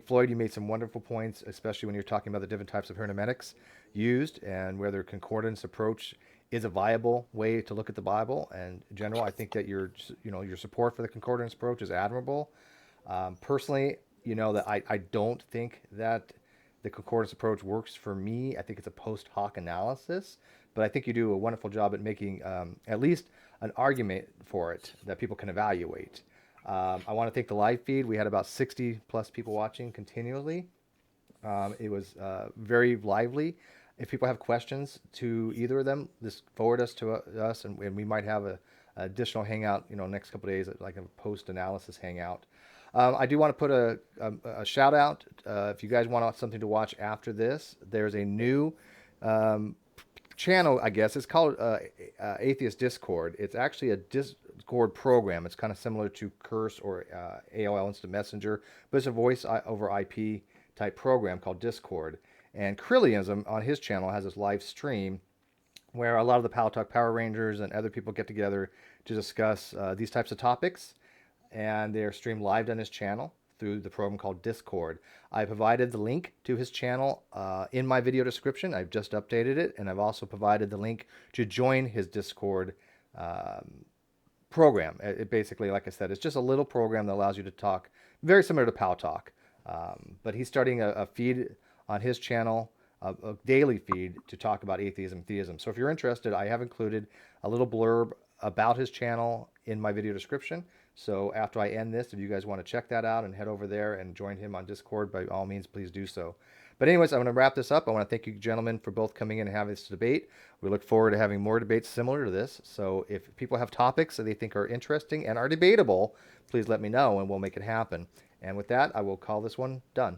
Floyd, you made some wonderful points, especially when you're talking about the different types of hermeneutics used and whether concordance approach is a viable way to look at the Bible. And in general, I think that your support for the concordance approach is admirable. Personally, that I don't think that the concordance approach works for me. I think it's a post hoc analysis, but I think you do a wonderful job at making at least an argument for it that people can evaluate. I want to thank the live feed. We had about 60 plus people watching continually. It was very lively. If people have questions to either of them, just forward us to us, and we might have a additional hangout, next couple of days, like a post-analysis hangout. I do want to put a shout out. If you guys want something to watch after this, there's a new channel, I guess. It's called Atheist Discord. It's actually a Discord program. It's kind of similar to Curse or AOL Instant Messenger, but it's a voice over IP type program called Discord. And Krillianism on his channel has this live stream where a lot of the Pal Talk Power Rangers and other people get together to discuss these types of topics. And they're streamed live on his channel through the program called Discord. I provided the link to his channel in my video description. I've just updated it, and I've also provided the link to join his Discord program. It basically, like I said, it's just a little program that allows you to talk, very similar to Pal Talk. But he's starting a feed on his channel, a daily feed to talk about atheism and theism. So if you're interested, I have included a little blurb about his channel in my video description. So after I end this, if you guys want to check that out and head over there and join him on Discord, by all means, please do so. But anyways, I'm going to wrap this up. I want to thank you gentlemen for both coming in and having this debate. We look forward to having more debates similar to this. So if people have topics that they think are interesting and are debatable, please let me know and we'll make it happen. And with that, I will call this one done.